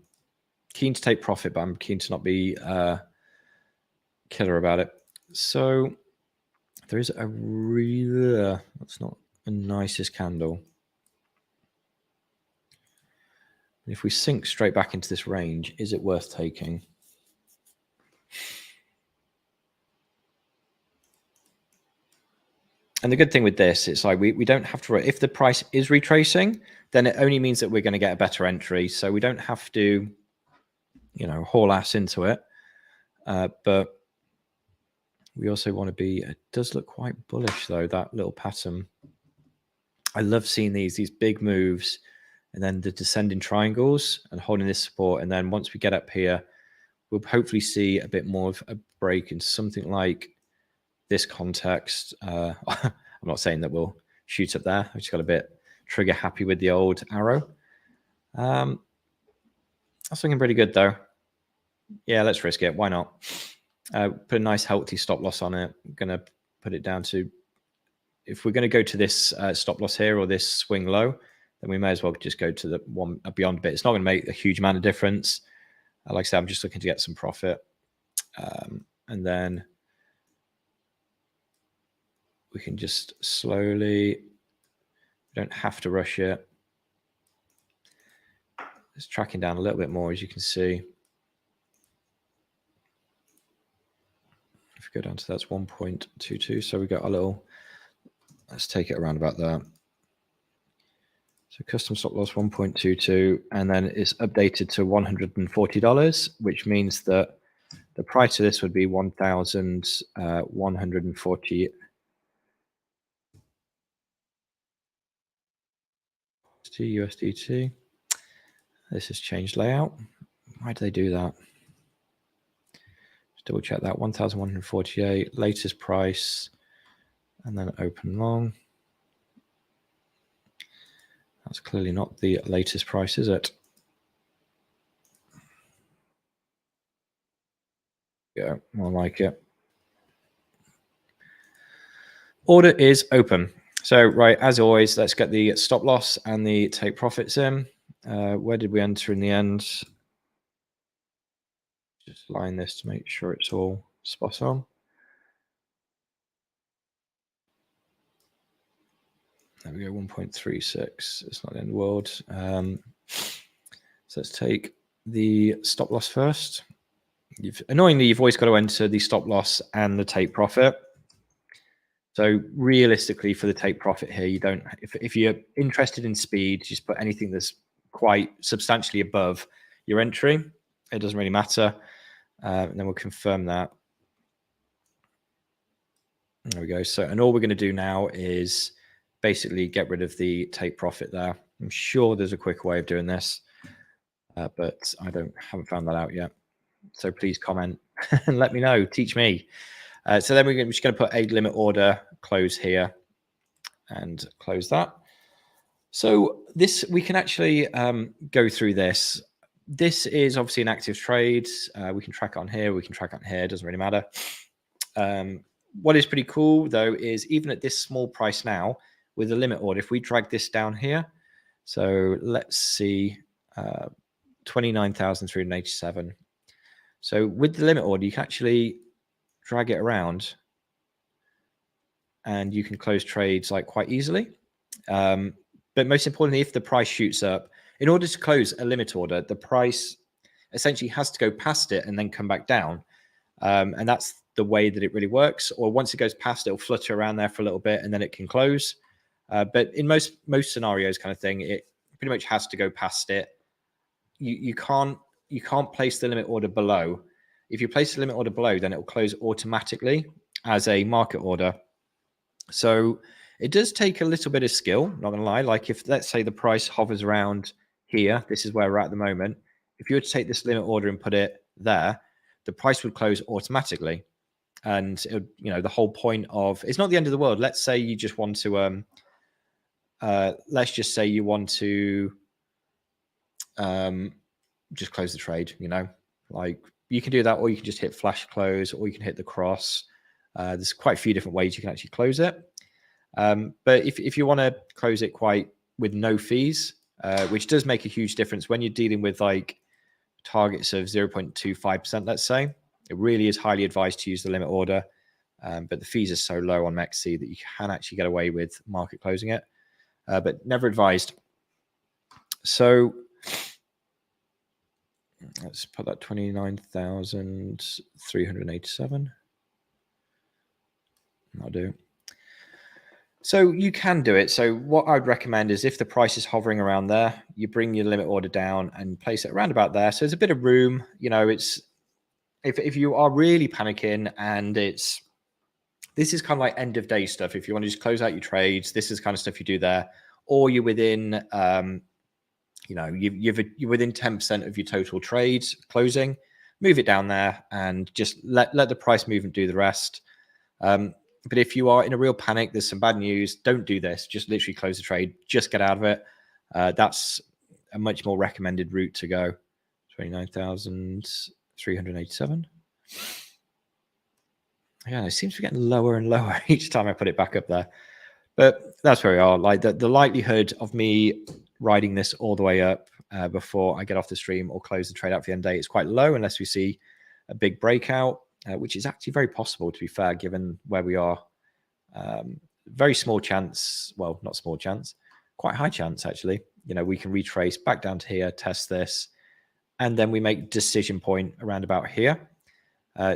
keen to take profit, but I'm keen to not be killer about it. So there is a real, that's not the nicest candle. If we sink straight back into this range, is it worth taking? And the good thing with this, it's like we don't have to, if the price is retracing, then it only means that we're going to get a better entry. So we don't have to, you know, haul ass into it. But we also want to be, it does look quite bullish though, that little pattern. I love seeing these big moves and then the descending triangles and holding this support. And then once we get up here, we'll hopefully see a bit more of a break into something like this context. I'm not saying that we'll shoot up there. I just got a bit trigger happy with the old arrow. That's looking pretty good though. Yeah, let's risk it. Why not? Put a nice healthy stop loss on it. I'm going to put it down to, if we're going to go to this stop loss here or this swing low, then we may as well just go to the one beyond bit. It's not going to make a huge amount of difference. Like I said, I'm just looking to get some profit. And then we can just slowly, we don't have to rush it. It's tracking down a little bit more, as you can see. If we go down to that's 1.22, so we got a little, let's take it around about there. So custom stop loss 1.22, and then it's updated to $140, which means that the price of this would be 1,140 USDT. This has changed layout. Why do they do that? Just double check that. 1,148 latest price, and then open long. That's clearly not the latest price, is it? Yeah, I like it. Order is open. So, right, as always, let's get the stop loss and the take profits in. Where did we enter in the end? Just line this to make sure it's all spot on. There we go, 1.36. It's not the end of the world. So let's take the stop loss first. Annoyingly, you've always got to enter the stop loss and the take profit. So realistically, for the take profit here, you don't. If you're interested in speed, just put anything that's quite substantially above your entry. It doesn't really matter. And then we'll confirm that. There we go. So, and all we're going to do now is basically get rid of the take profit there. I'm sure there's a quicker way of doing this, but I haven't found that out yet. So please comment and let me know. Teach me. So then we're just going to put a limit order close here and close that. So this, we can actually go through this. This is obviously an active trade. We can track it on here. We can track it on here. It doesn't really matter. What is pretty cool though is even at this small price now with a limit order, if we drag this down here, so let's see, 29,387. So with the limit order, you can actually drag it around and you can close trades like quite easily. But most importantly, if the price shoots up, in order to close a limit order, the price essentially has to go past it and then come back down. And that's the way that it really works. Or once it goes past, it'll flutter around there for a little bit and then it can close. But in most scenarios kind of thing, it pretty much has to go past it. You can't place the limit order below. If you place the limit order below, then it will close automatically as a market order. So it does take a little bit of skill, not gonna lie. Like if, let's say the price hovers around here, this is where we're at the moment. If you were to take this limit order and put it there, the price would close automatically. And it would, you know, the whole point of, it's not the end of the world. Let's say you just want to, let's just say you want to just close the trade, you know, like you can do that, or you can just hit flash close, or you can hit the cross. There's quite a few different ways you can actually close it. But if you want to close it quite with no fees, which does make a huge difference when you're dealing with like targets of 0.25%, let's say, it really is highly advised to use the limit order. But the fees are so low on MEXC that you can actually get away with market closing it, but never advised. So Let's put that 29,387. I'll do. So you can do it. So what I'd recommend is if the price is hovering around there, you bring your limit order down and place it around about there. So there's a bit of room. You know, it's if you are really panicking and this is kind of like end of day stuff. If you want to just close out your trades, this is kind of stuff you do there, or you're within, you know, you're within 10% of your total trades closing. Move it down there and just let the price movement do the rest. But if you are in a real panic, there's some bad news, don't do this. Just literally close the trade. Just get out of it. That's a much more recommended route to go. 29,387. Yeah, it seems to be getting lower and lower each time I put it back up there. But that's where we are. Like the likelihood of me riding this all the way up before I get off the stream or close the trade out for the end of the day is quite low unless we see a big breakout. Which is actually very possible, to be fair, given where we are. Very small chance, well, not small chance, quite high chance, actually. You know, we can retrace back down to here, test this, and then we make decision point around about here.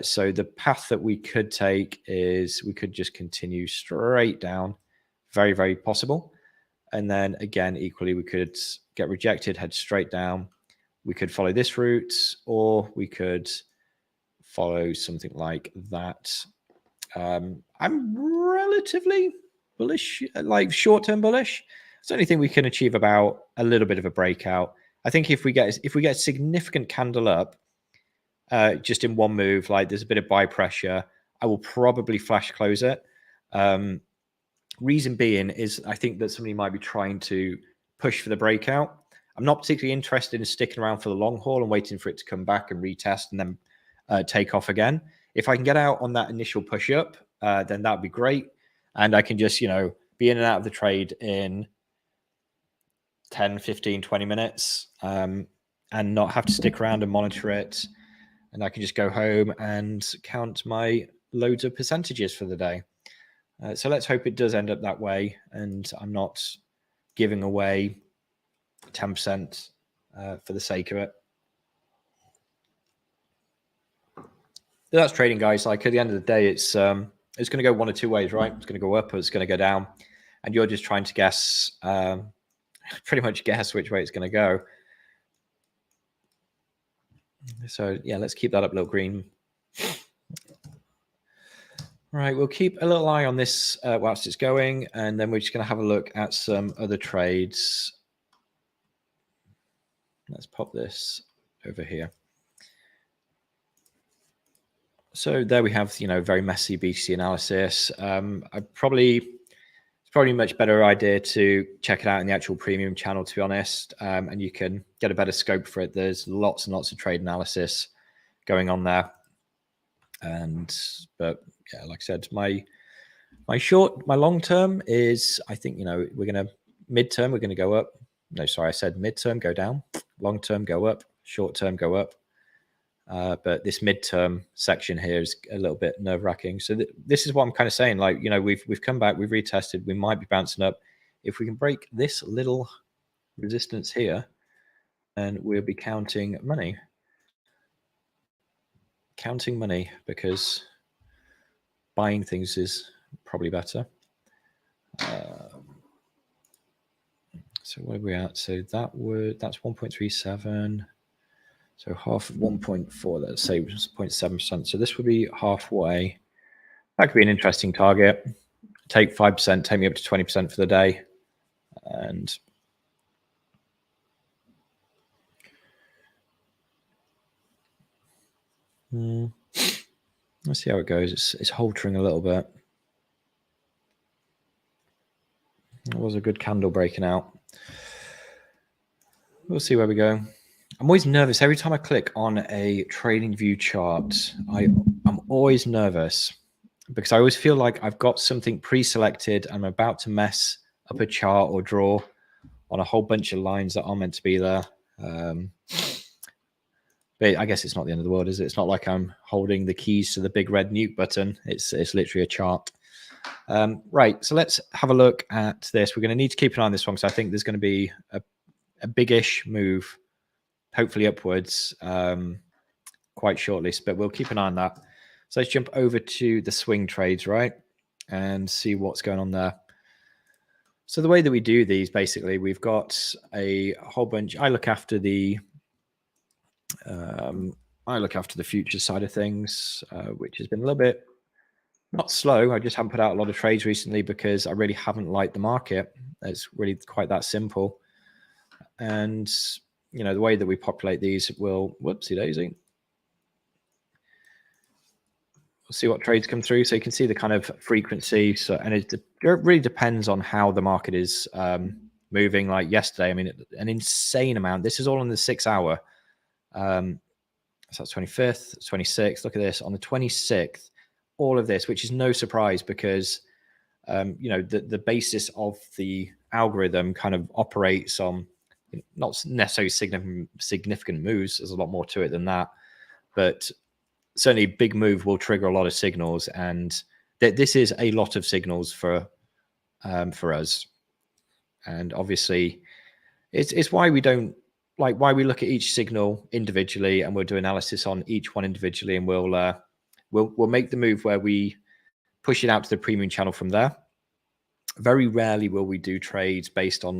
So the path that we could take is we could just continue straight down, very, very possible. And then again, equally, we could get rejected, head straight down. We could follow this route, or we could follow something like that. I'm relatively bullish, like short-term bullish. It's the only thing we can achieve about a little bit of a breakout. I think if we get a significant candle up, just in one move, like there's a bit of buy pressure, I will probably flash close it. Reason being is I think that somebody might be trying to push for the breakout. I'm not particularly interested in sticking around for the long haul and waiting for it to come back and retest and then take off again. If I can get out on that initial push up, then that would be great. And I can just, you know, be in and out of the trade in 10, 15, 20 minutes and not have to stick around and monitor it. And I can just go home and count my loads of percentages for the day. So let's hope it does end up that way. And I'm not giving away 10% for the sake of it. That's trading, guys. Like at the end of the day, it's going to go one or two ways, right? It's going to go up or it's going to go down, and you're just trying to guess, pretty much guess which way it's going to go. So yeah, let's keep that up, little green. All right, we'll keep a little eye on this whilst it's going, and then we're just going to have a look at some other trades. Let's pop this over here. So there we have, you know, very messy BTC analysis. It's probably a much better idea to check it out in the actual premium channel, to be honest, and you can get a better scope for it. There's lots and lots of trade analysis going on there. But yeah, like I said, my long term is, I think, you know, midterm, we're going to go up. No, sorry, I said midterm, go down. Long term, go up. Short term, go up. But this midterm section here is a little bit nerve-wracking. So this is what I'm kind of saying. Like, you know, we've come back, we've retested, we might be bouncing up. If we can break this little resistance here, then we'll be counting money. Counting money, because buying things is probably better. So where are we at? So that's 1.37. So half of 1.4, let's say 0.7%. So this would be halfway. That could be an interesting target. Take 5%, take me up to 20% for the day. And let's see how it goes. It's haltering a little bit. It was a good candle breaking out. We'll see where we go. I'm always nervous every time I click on a trading view chart. I'm always nervous because I always feel like I've got something pre-selected. I'm about to mess up a chart or draw on a whole bunch of lines that aren't meant to be there. But I guess it's not the end of the world, is it? It's not like I'm holding the keys to the big red nuke button. It's literally a chart. Right, so let's have a look at this. We're going to need to keep an eye on this one because I think there's going to be a biggish move hopefully upwards quite shortly, but we'll keep an eye on that. So let's jump over to the swing trades, right, and see what's going on there. So the way that we do these, basically, we've got a whole bunch. I look after the future side of things, which has been a little bit not slow. I just haven't put out a lot of trades recently because I really haven't liked the market. It's really quite that simple. And the way that we populate these will, whoopsie daisy. We'll see what trades come through. So you can see the kind of frequency. So, and it really depends on how the market is moving. Like yesterday, I mean, an insane amount. This is all on the 6 hour. So that's 25th, 26th. Look at this on the 26th. All of this, which is no surprise because the basis of the algorithm kind of operates on not necessarily significant moves. There's a lot more to it than that, but certainly a big move will trigger a lot of signals, and this is a lot of signals for us. And obviously, it's why we don't why we look at each signal individually, and we'll do analysis on each one individually, and we'll make the move where we push it out to the premium channel from there. Very rarely will we do trades based on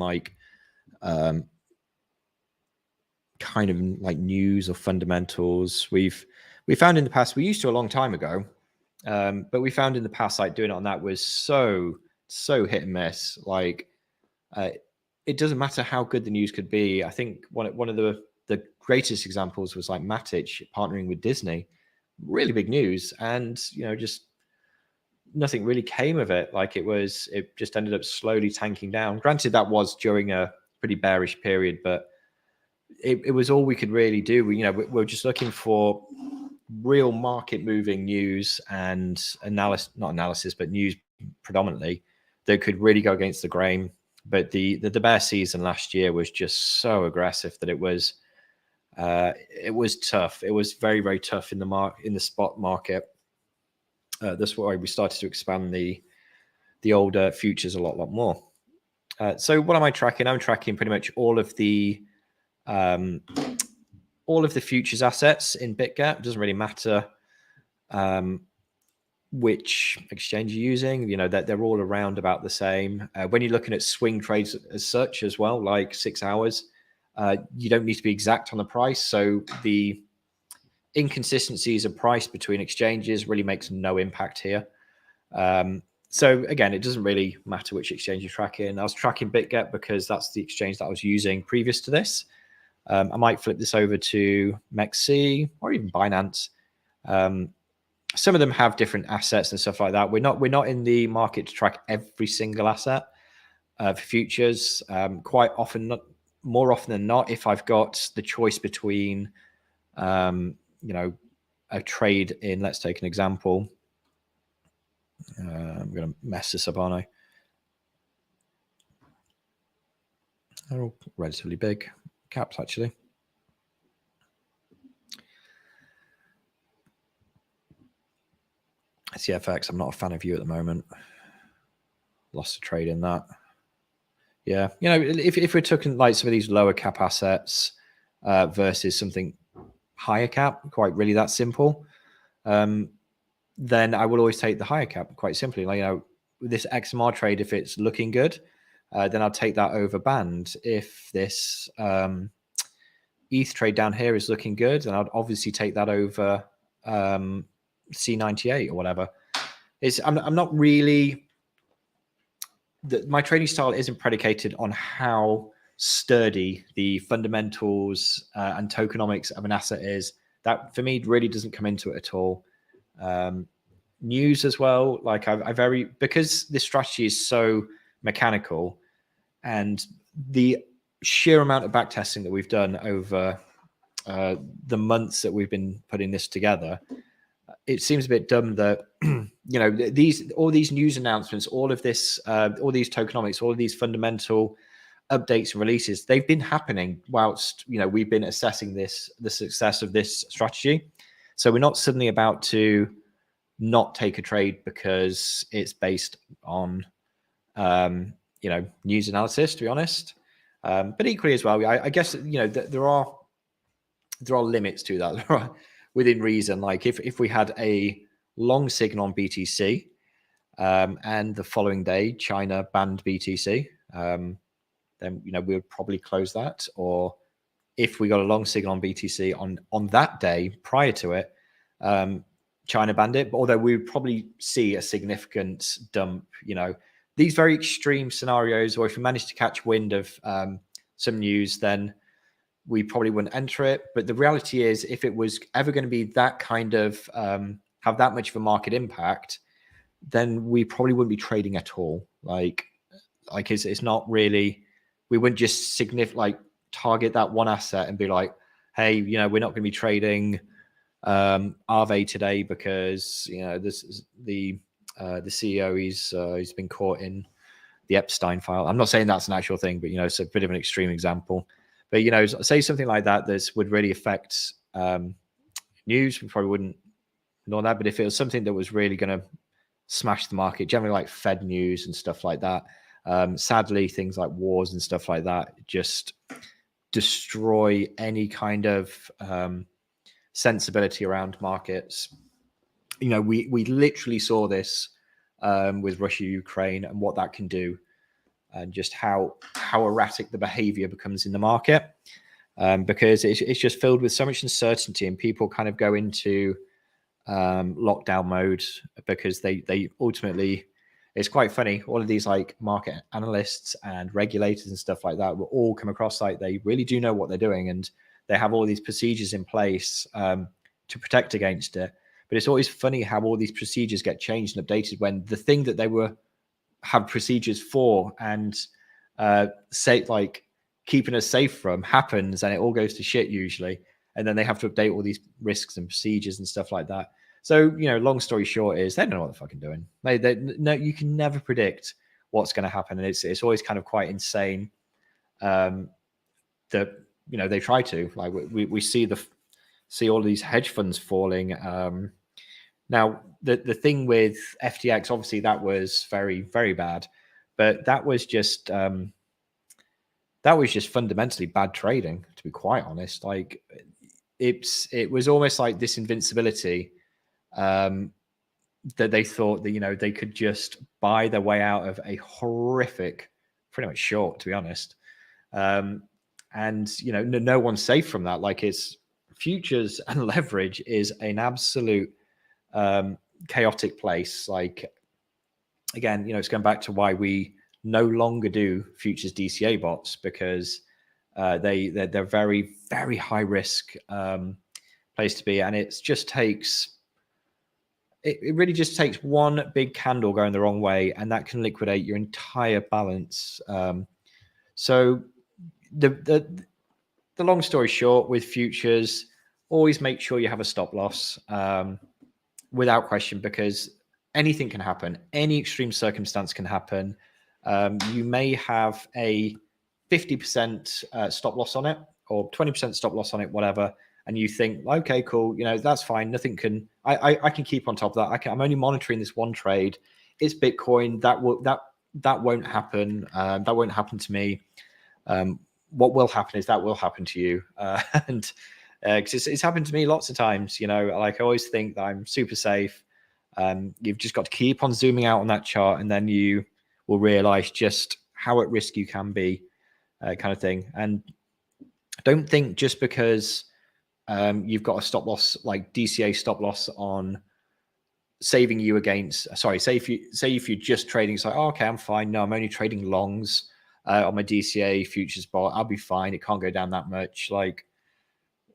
kind of like news or fundamentals. We found in the past, we used to a long time ago, but we found in the past like doing it on that was so hit and miss. It doesn't matter how good the news could be. I think one of the greatest examples was like Matic partnering with Disney. Really big news, and just nothing really came of it. It just ended up slowly tanking down. Granted, that was during a pretty bearish period, but it was all we could really do. We're just looking for real market moving news and not analysis, but news predominantly that could really go against the grain. But the bear season last year was just so aggressive that it was tough. It was very, very tough in the spot market. That's why we started to expand the older futures a lot more. So what am I tracking? I'm tracking pretty much all of the futures assets in BitGet. It doesn't really matter which exchange you're using. They're all around about the same. When you're looking at swing trades as such as well, like 6 hours, you don't need to be exact on the price. So the inconsistencies of price between exchanges really makes no impact here. So again, it doesn't really matter which exchange you're tracking. I was tracking BitGet because that's the exchange that I was using previous to this. I might flip this over to MEXC or even Binance. Some of them have different assets and stuff like that. We're not in the market to track every single asset for futures. Quite often, more often than not, if I've got the choice between a trade in, let's take an example. I'm going to mess this up, aren't I? They're all relatively big caps, actually. CFX, I'm not a fan of you at the moment. Lost a trade in that. Yeah, if we're talking like some of these lower cap assets versus something higher cap, quite really that simple, then I will always take the higher cap, quite simply. This XMR trade, if it's looking good, then I'll take that over band. If this ETH trade down here is looking good, then I'd obviously take that over C98 or whatever. I'm not really... my trading style isn't predicated on how sturdy the fundamentals and tokenomics of an asset is. That for me really doesn't come into it at all. News as well, because this strategy is so mechanical, and the sheer amount of backtesting that we've done over the months that we've been putting this together, it seems a bit dumb that all these news announcements, all of this, all these tokenomics, all of these fundamental updates and releases, they've been happening whilst we've been assessing the success of this strategy. So we're not suddenly about to not take a trade because it's based on news analysis, to be honest. But equally as well, I guess there are there are limits to that, right? Within reason. Like if we had a long signal on BTC, and the following day China banned BTC, then we would probably close that. Or if we got a long signal on BTC on that day prior to it, China banned it. But although we would probably see a significant dump, these very extreme scenarios, or if we managed to catch wind of some news, then we probably wouldn't enter it. But the reality is, if it was ever going to be that kind of have that much of a market impact, then we probably wouldn't be trading at all. Like it's not really, we wouldn't just target that one asset and be like, hey, we're not going to be trading Aave today because this is the CEO, he's been caught in the Epstein file. I'm not saying that's an actual thing, but it's a bit of an extreme example. But say something like that, this would really affect news. We probably wouldn't know that. But if it was something that was really going to smash the market, generally like Fed news and stuff like that, sadly, things like wars and stuff like that just destroy any kind of sensibility around markets. We literally saw this with Russia, Ukraine, and what that can do, and just how erratic the behavior becomes in the market, because it's just filled with so much uncertainty, and people kind of go into lockdown mode because they ultimately, it's quite funny, all of these like market analysts and regulators and stuff like that will all come across like they really do know what they're doing, and they have all these procedures in place to protect against it. But it's always funny how all these procedures get changed and updated when the thing that they have procedures for and say like keeping us safe from happens, and it all goes to shit usually, and then they have to update all these risks and procedures and stuff like that. So long story short is they don't know what they're fucking doing. No, you can never predict what's going to happen, and it's always kind of quite insane that they try to, like, we see all of these hedge funds falling. Now, the thing with FTX, obviously, that was very, very bad, but that was just fundamentally bad trading, to be quite honest. Like, it was almost like this invincibility that they thought that they could just buy their way out of a horrific, pretty much short, to be honest. And no one's safe from that. Like, it's futures and leverage is an absolute chaotic place. Like, again, it's going back to why we no longer do futures DCA bots, because they're very, very high risk place to be, and it really just takes one big candle going the wrong way, and that can liquidate your entire balance. So the long story short with futures, always make sure you have a stop loss without question, because anything can happen. Any extreme circumstance can happen. You may have a 50% stop loss on it, or 20% stop loss on it, whatever, and you think, okay, cool, that's fine. Nothing can, I can keep on top of that. I'm only monitoring this one trade. It's Bitcoin. That won't happen. That won't happen to me. What will happen is that will happen to you. And because it's happened to me lots of times, like I always think that I'm super safe. You've just got to keep on zooming out on that chart, and then you will realize just how at risk you can be, kind of thing. And don't think just because you've got a stop loss, like DCA stop loss on saving you against, say if you're just trading, it's like, oh, okay, I'm fine. No, I'm only trading longs on my DCA futures bot. I'll be fine. It can't go down that much. Like,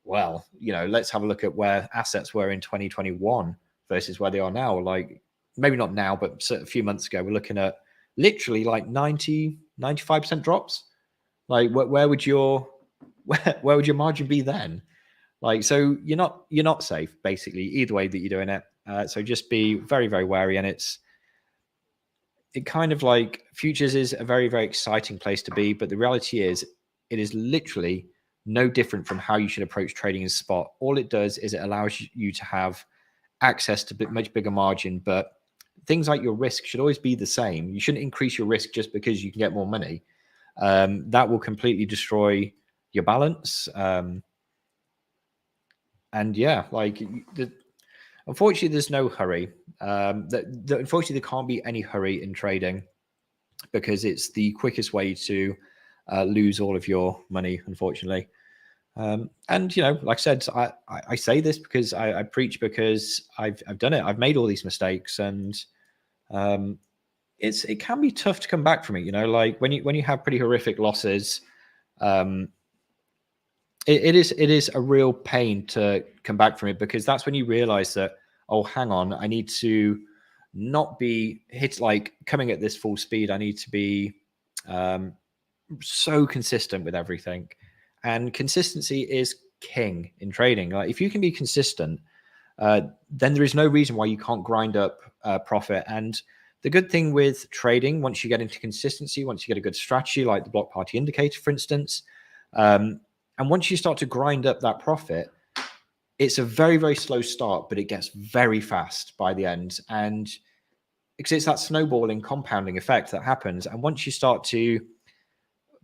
well, let's have a look at where assets were in 2021 versus where they are now. Like, maybe not now, but a few months ago, we're looking at literally like 95% drops. Like, where would your margin be then? Like, so you're not safe, basically, either way that you're doing it. So just be very, very wary. And it kind of like futures is a very, very exciting place to be. But the reality is, it is literally no different from how you should approach trading in spot. All it does is it allows you to have access to much bigger margin, but things like your risk should always be the same. You shouldn't increase your risk just because you can get more money. That will completely destroy your balance. And yeah, like unfortunately, there's no hurry. Unfortunately, there can't be any hurry in trading because it's the quickest way to lose all of your money, unfortunately. And like I said, I say this because I preach because I've done it. I've made all these mistakes, and it can be tough to come back from it. Like when you have pretty horrific losses, it is a real pain to come back from it, because that's when you realize that, oh, hang on, I need to not be hit like coming at this full speed. I need to be so consistent with everything, and consistency is king in trading. Like if you can be consistent, then there is no reason why you can't grind up profit. And the good thing with trading, once you get into consistency, once you get a good strategy like the block party indicator, for instance, and once you start to grind up that profit, it's a very, very slow start, but it gets very fast by the end. And because it's that snowballing compounding effect that happens. And once you start to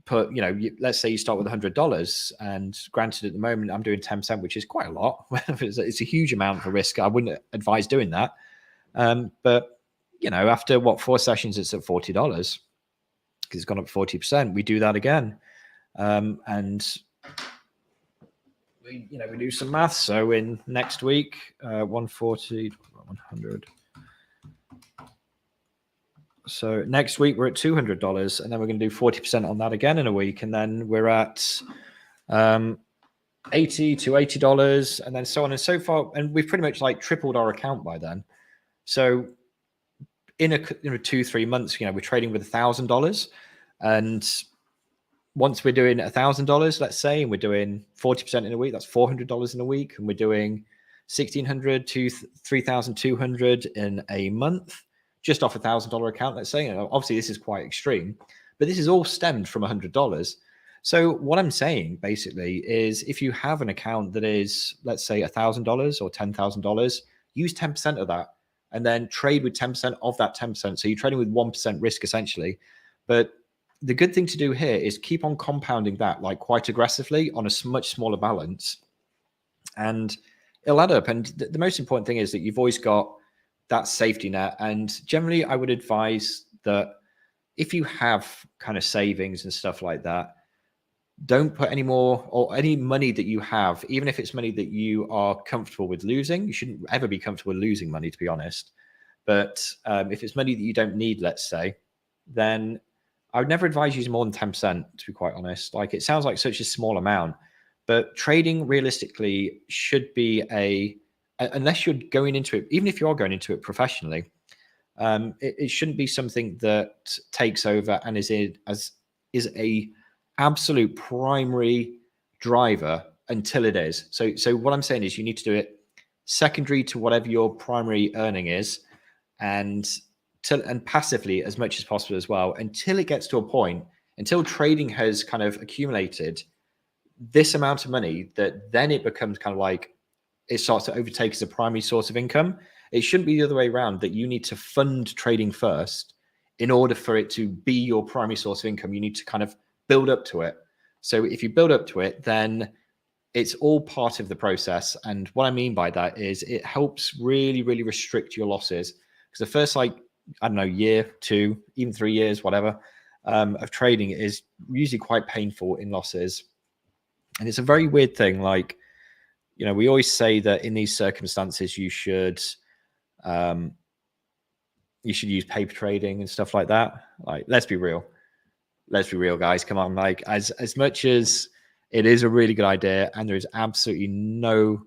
put, let's say you start with $100, and granted at the moment I'm doing 10%, which is quite a lot. It's a huge amount for risk. I wouldn't advise doing that. But after 4 sessions, it's at $40 because it's gone up 40%. We do that again. And we do some math. So in next week, 140, 100. So next week we're at $200, and then we're going to do 40% on that again in a week, and then we're at $80 to $80, and then so on and so forth. And we've pretty much like tripled our account by then. So in a 2-3 months, we're trading with $1,000, and once we're doing $1,000, let's say, and we're doing 40% in a week, that's $400 in a week, and we're doing $1,600 to $3,200 in a month, just off $1,000 account, let's say. Obviously, this is quite extreme, but this is all stemmed from $100. So what I'm saying basically is, if you have an account that is, let's say, $1,000 or $10,000, use 10% of that, and then trade with 10% of that 10%. So you're trading with 1% risk essentially. But the good thing to do here is keep on compounding that like quite aggressively on a much smaller balance, and it'll add up. And the most important thing is that you've always got that safety net. And generally, I would advise that if you have kind of savings and stuff like that, don't put any more, or any money that you have, even if it's money that you are comfortable with losing. You shouldn't ever be comfortable with losing money, to be honest. But if it's money that you don't need, let's say, then I would never advise using more than 10%, to be quite honest. Like, it sounds like such a small amount, but trading realistically should be unless you're going into it, even if you are going into it professionally, it shouldn't be something that takes over and is a absolute primary driver until it is. So what I'm saying is, you need to do it secondary to whatever your primary earning is, and passively as much as possible as well, until it gets to a point, until trading has kind of accumulated this amount of money, that then it becomes kind of like, it starts to overtake as a primary source of income. It shouldn't be the other way around, that you need to fund trading first in order for it to be your primary source of income. You need to kind of build up to it. So if you build up to it, then it's all part of the process. And what I mean by that is, it helps really, really restrict your losses. Because the first, like, I don't know, year, 2, even 3 years, whatever, of trading is usually quite painful in losses. And it's a very weird thing. Like, we always say that in these circumstances, you should use paper trading and stuff like that. Like, let's be real, guys. Come on. Like, as much as it is a really good idea, and there is absolutely no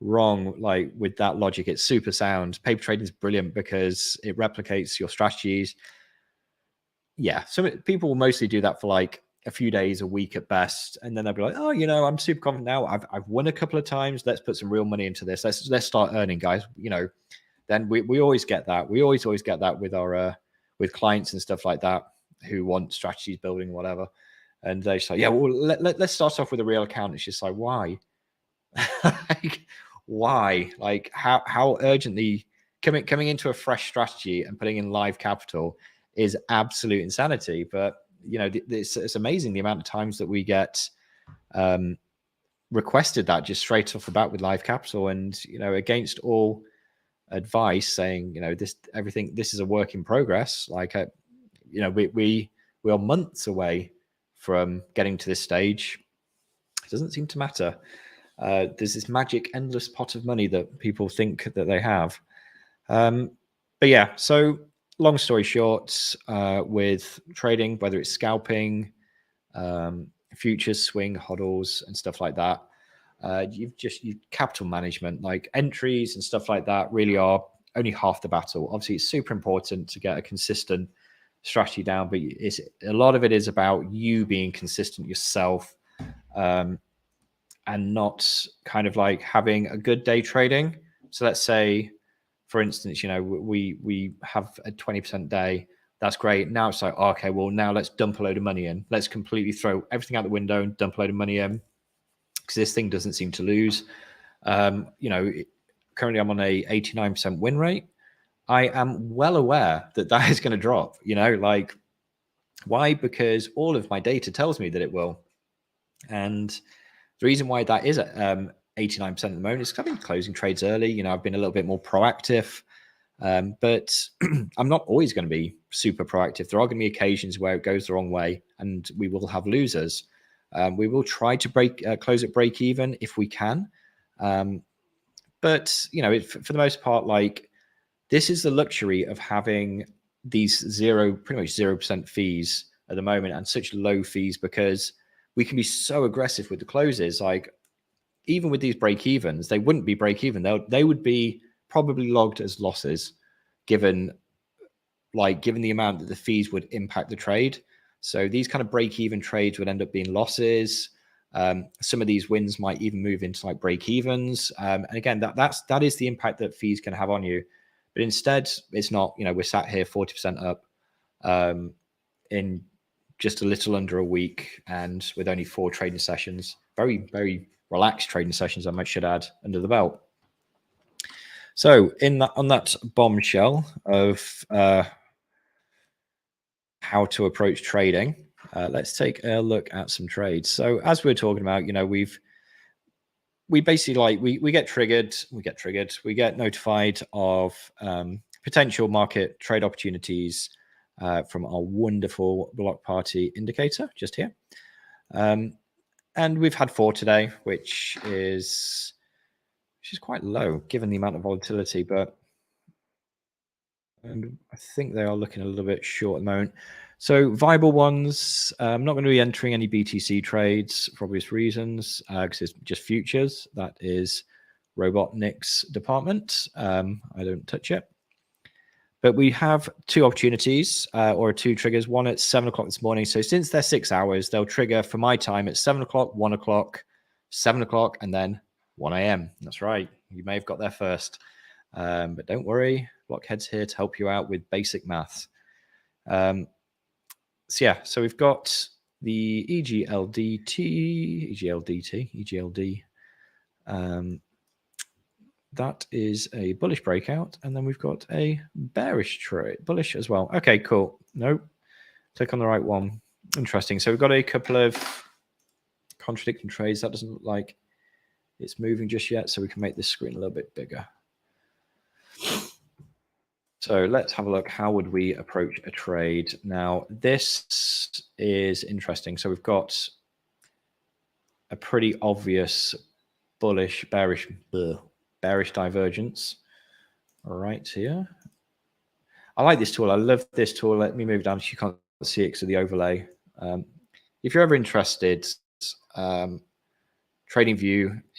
wrong like with that logic, it's super sound. Paper trading is brilliant because it replicates your strategies. Yeah, so people will mostly do that for like a few days, a week at best, and then they'll be like, oh, I'm super confident now. I've won a couple of times. Let's put some real money into this. Let's start earning, guys. Then we always get that. We always get that with our with clients and stuff like that who want strategies building, whatever. And they're just like, yeah, well, let's start off with a real account. It's just like, why? Like, why? Like, how urgently coming into a fresh strategy and putting in live capital is absolute insanity. But it's amazing the amount of times that we get requested that just straight off the bat with Live Capital, and against all advice saying this is a work in progress. Like we are months away from getting to this stage. It doesn't seem to matter. There's this magic endless pot of money that people think that they have. But yeah, so long story short, with trading, whether it's scalping, futures, swing, hodls, and stuff like that, you capital management, like entries and stuff like that, really are only half the battle. Obviously, it's super important to get a consistent strategy down, but a lot of it is about you being consistent yourself, and not kind of like having a good day trading. So let's say, for instance, we have a 20% day. That's great. Now it's like, okay, well, now let's dump a load of money in. Let's completely throw everything out the window and dump a load of money in, because this thing doesn't seem to lose. Currently I'm on a 89% win rate. I am well aware that is going to drop. Like, why? Because all of my data tells me that it will. And the reason why that is at 89% at the moment is because I've been closing trades early. I've been a little bit more proactive. But I'm not always going to be super proactive. There are going to be occasions where it goes the wrong way, and we will have losers. We will try to close at break even if we can. But for the most part, like, this is the luxury of having these pretty much 0% fees at the moment, and such low fees, because we can be so aggressive with the closes. Like, even with these break evens, they wouldn't be break even. They would be probably logged as losses, given the amount that the fees would impact the trade. So these kind of break even trades would end up being losses. Some of these wins might even move into like break evens. And again, that is the impact that fees can have on you. But instead, it's not. We're sat here 40% up in just a little under a week, and with only 4 trading sessions, very, very relaxed trading sessions, I should add, under the belt. So on that bombshell of how to approach trading, let's take a look at some trades. So as we're talking about, we basically we get triggered, we get notified of potential market trade opportunities from our wonderful block party indicator just here. And we've had 4 today, which is quite low given the amount of volatility, and I think they are looking a little bit short at the moment. So viable ones, I'm not going to be entering any BTC trades for obvious reasons, because it's just futures. That is Robotnik's department. I don't touch it. But we have 2 opportunities, or 2 triggers, one at 7 o'clock this morning. So since they're 6 hours, they'll trigger for my time at 7 o'clock, 1 o'clock, 7 o'clock, and then 1 a.m. That's right. You may have got there first. But don't worry, Blockhead's here to help you out with basic maths. So yeah, so we've got the EGLD. That is a bullish breakout, and then we've got a bearish trade, bullish as well. Okay, cool. No, click on the right one. Interesting. So we've got a couple of contradicting trades. That doesn't look like it's moving just yet, so we can make this screen a little bit bigger. So let's have a look. How would we approach a trade? Now, this is interesting. So we've got a pretty obvious bullish, bearish divergence right here. I like this tool. I love this tool. Let me move down so you can't see it because of the overlay. If you're ever interested, TradingView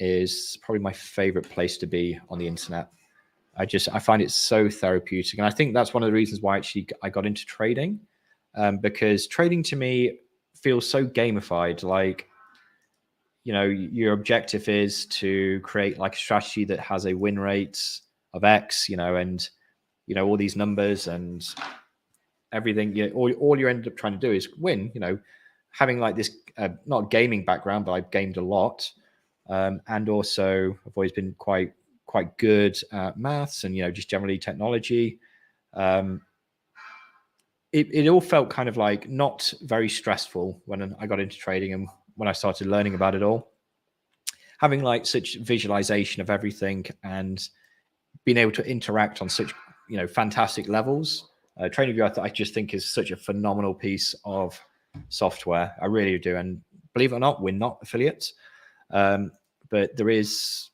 is probably my favorite place to be on the internet. I find it so therapeutic. And I think that's one of the reasons why actually I got into trading, because trading to me feels so gamified. Like, your objective is to create like a strategy that has a win rate of X, and, all these numbers and everything. All you end up trying to do is win, having like this, not gaming background, but I've gamed a lot. And also I've always been quite good at maths and, just generally technology. It all felt kind of like not very stressful when I got into trading and when I started learning about it all. having like such visualization of everything and being able to interact on such fantastic levels. TradingView, I just think is such a phenomenal piece of software. I really do, and believe it or not, we're not affiliates, but there is,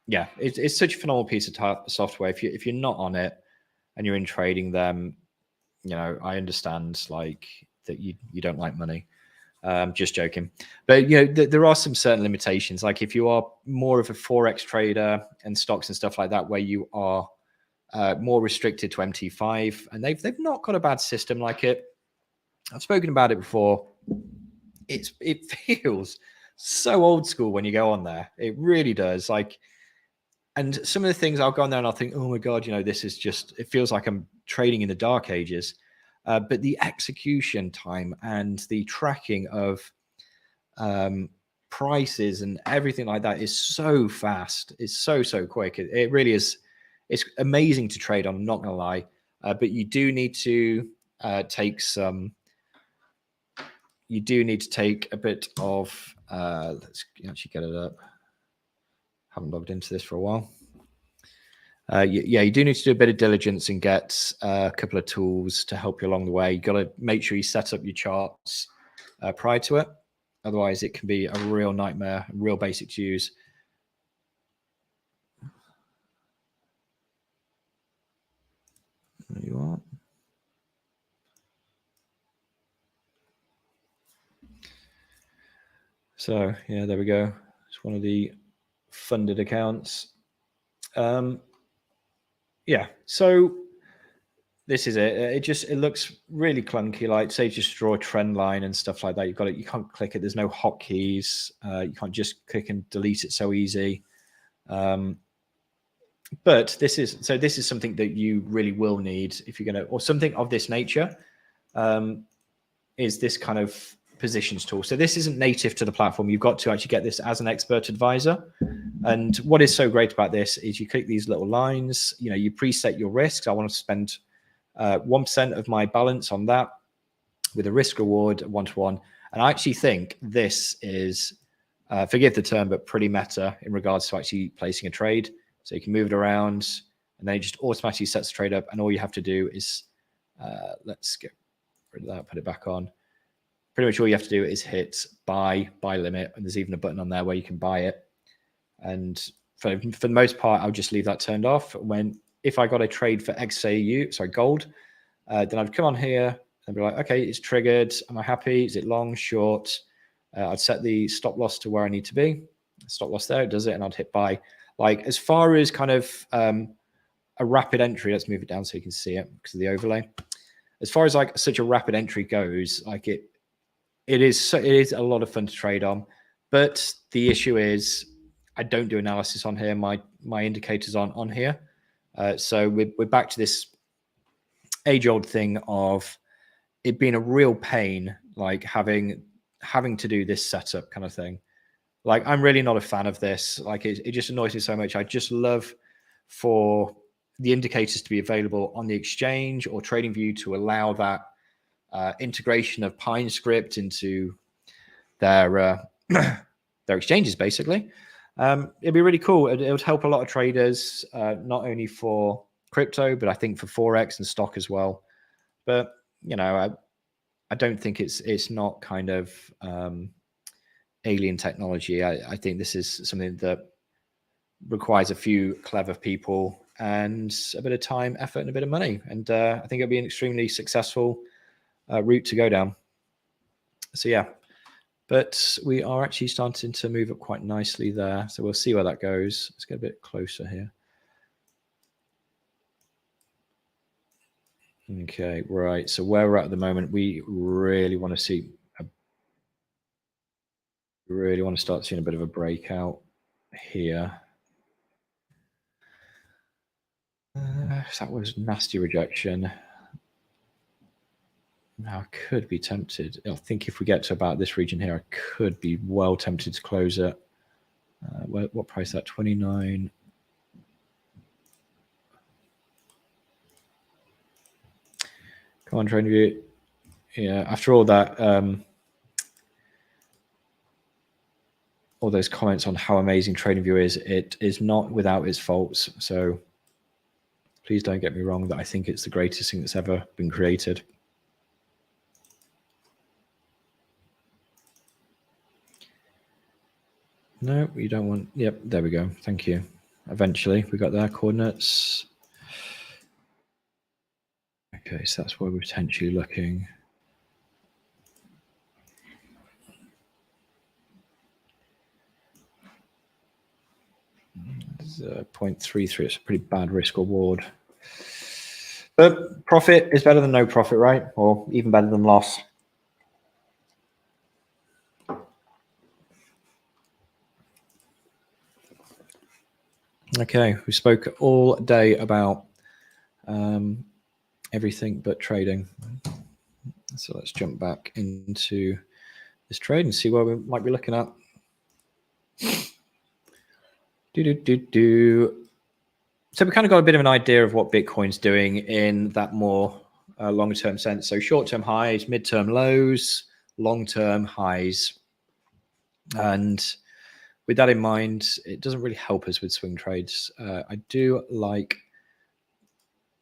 yeah, it's such a phenomenal piece of software. If you're not on it and you're in trading, then I understand like that you don't like money. Just joking, but there are some certain limitations. Like if you are more of a forex trader and stocks and stuff like that, where you are more restricted to MT5, and they've not got a bad system like it. I've spoken about it before. It feels so old school when you go on there. It really does. Like, and some of the things I'll go on there and I'll think, oh my god, this is just. It feels like I'm trading in the dark ages. But the execution time and the tracking of prices and everything like that is so fast. It's so quick. It really is. It's amazing to trade on. I'm not gonna lie, but you do need to take some. You do need to take a bit of. Let's actually get it up. Haven't logged into this for a while. Yeah, you do need to do a bit of diligence and get a couple of tools to help you along the way. You got to make sure you set up your charts prior to it. Otherwise, it can be a real nightmare, real basic to use. There you are. So, yeah, there we go. It's one of the funded accounts. Yeah, so this is it. It looks really clunky. Like say, just draw a trend line and stuff like that. You can't click it. There's no hotkeys. You can't just click and delete it so easy. But this is something that you really will need if you're going to, or something of this nature, is this kind of positions tool. So this isn't native to the platform. You've got to actually get this as an expert advisor. And what is so great about this is you click these little lines, you preset your risks. I want to spend 1% of my balance on that with a risk reward 1-to-1. And I actually think this is, forgive the term, but pretty meta in regards to actually placing a trade. So you can move it around and then it just automatically sets the trade up. And all you have to do is, let's get rid of that, put it back on. Pretty much all you have to do is hit buy limit. And there's even a button on there where you can buy it. And for the most part, I'll just leave that turned off. If I got a trade for gold, then I'd come on here and be like, okay, it's triggered. Am I happy? Is it long, short? I'd set the stop loss to where I need to be. Stop loss there, it does it, and I'd hit buy. Like as far as kind of a rapid entry, let's move it down so you can see it because of the overlay. As far as like such a rapid entry goes, like it is a lot of fun to trade on. But the issue is I don't do analysis on here. My indicators aren't on here. So we're back to this age-old thing of it being a real pain, like having to do this setup kind of thing. Like I'm really not a fan of this. Like it just annoys me so much. I just love for the indicators to be available on the exchange or TradingView to allow that integration of PineScript into their their exchanges, basically. It'd be really cool. It would help a lot of traders, not only for crypto, but I think for Forex and stock as well. But, I don't think it's not kind of alien technology. I think this is something that requires a few clever people and a bit of time, effort, and a bit of money. And I think it'll be an extremely successful route to go down. So, yeah. But we are actually starting to move up quite nicely there. So we'll see where that goes. Let's get a bit closer here. Okay, right. So where we're at the moment, we really want to start seeing a bit of a breakout here. That was nasty rejection. Now I could be tempted. I think if we get to about this region here, I could be well tempted to close it. What price is that? 29. Come on, TradingView. Yeah, after all that, all those comments on how amazing TradingView is. It is not without its faults. So please don't get me wrong that I think it's the greatest thing that's ever been created. No, you don't want. Yep, there we go. Thank you. Eventually, we got their coordinates. Okay, so that's where we're potentially looking. It's 0.33. It's a pretty bad risk reward. But profit is better than no profit, right? Or even better than loss. Okay, we spoke all day about everything but trading. So let's jump back into this trade and see what we might be looking at. So we kind of got a bit of an idea of what Bitcoin's doing in that more longer term sense. So short-term highs, mid-term lows, long-term highs. And with that in mind, it doesn't really help us with swing trades. I do like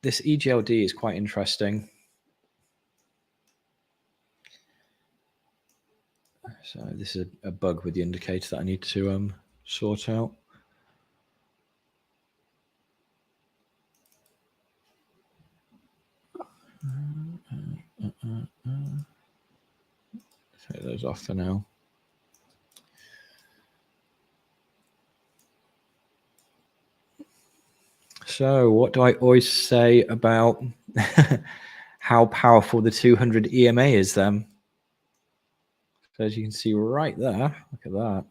this EGLD is quite interesting. So this is a bug with the indicator that I need to sort out. Take those off for now. So what do I always say about how powerful the 200 EMA is then? So as you can see right there, look at that.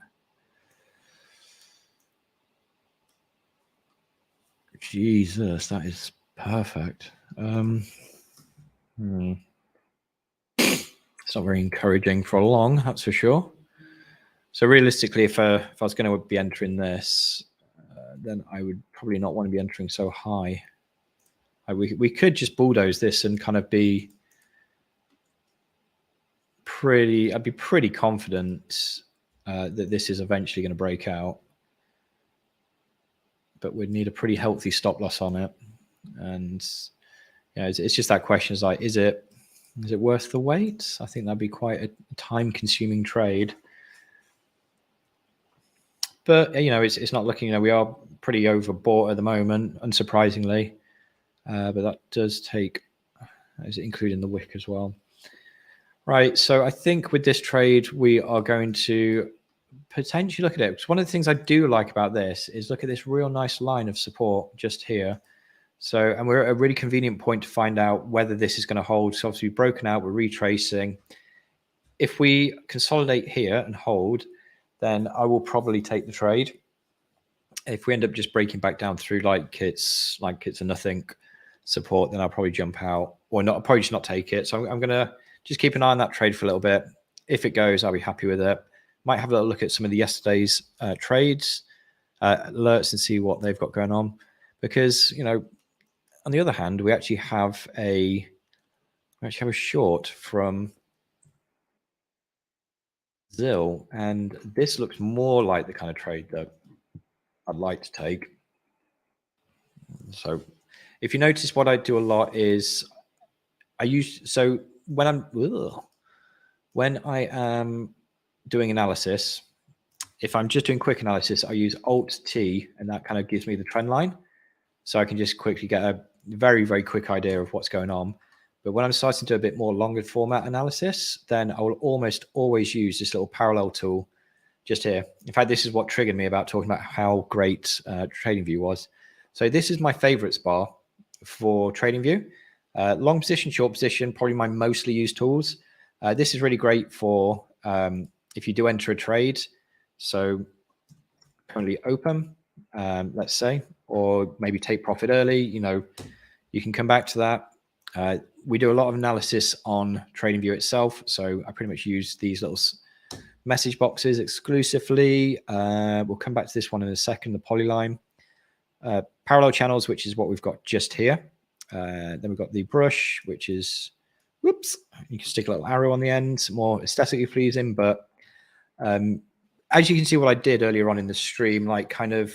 Jesus, that is perfect. It's not very encouraging for long, that's for sure. So realistically, if I was going to be entering this, then I would probably not want to be entering so high. We could just bulldoze this and kind of be pretty. I'd be pretty confident that this is eventually going to break out, but we'd need a pretty healthy stop loss on it. And yeah, it's just that question: is like, is it worth the wait? I think that'd be quite a time-consuming trade. But you know, it's not looking. You know, we are pretty overbought at the moment, unsurprisingly. But that does take, is it including the wick as well? Right. So I think with this trade, we are going to potentially look at it. Because one of the things I do like about this is look at this real nice line of support just here. So, and we're at a really convenient point to find out whether this is going to hold. So obviously we've broken out, we're retracing. If we consolidate here and hold, then I will probably take the trade. If we end up just breaking back down through like it's a nothing support, then I'll probably jump out, or not. I'll probably just not take it. So I'm going to just keep an eye on that trade for a little bit. If it goes, I'll be happy with it. Might have a little look at some of the yesterday's trades, alerts, and see what they've got going on. Because, you know, on the other hand, we actually have a short from ZIL, and this looks more like the kind of trade that I'd like to take. So if you notice, what I do a lot is when I am doing analysis, if I'm just doing quick analysis, I use Alt T, and that kind of gives me the trend line. So I can just quickly get a very, very quick idea of what's going on. But when I'm starting to do a bit more longer format analysis, then I will almost always use this little parallel tool just here. In fact, this is what triggered me about talking about how great TradingView was. So this is my favorites bar for TradingView. Long position, short position, probably my mostly used tools. This is really great for if you do enter a trade. So currently open, let's say, or maybe take profit early, you know, you can come back to that. We do a lot of analysis on TradingView itself. So I pretty much use these little message boxes exclusively. We'll come back to this one in a second, the polyline. Parallel channels, which is what we've got just here. Then we've got the brush, which is, whoops, you can stick a little arrow on the end, more aesthetically pleasing, but as you can see what I did earlier on in the stream, like kind of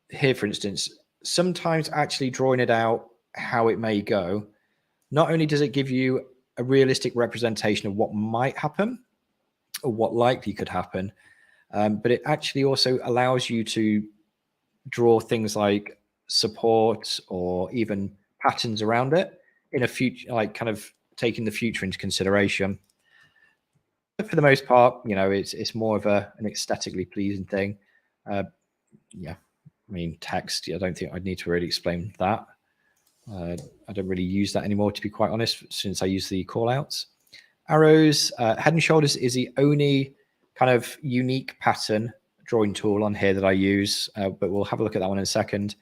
here, for instance, sometimes actually drawing it out how it may go, not only does it give you a realistic representation of what might happen or what likely could happen, but it actually also allows you to draw things like support or even patterns around it in a future, like kind of taking the future into consideration. But for the most part, you know, it's more of an aesthetically pleasing thing. Yeah, I mean, text, I don't think I'd need to really explain that. I don't really use that anymore, to be quite honest, since I use the callouts. Arrows, head and shoulders is the only kind of unique pattern drawing tool on here that I use, but we'll have a look at that one in a second.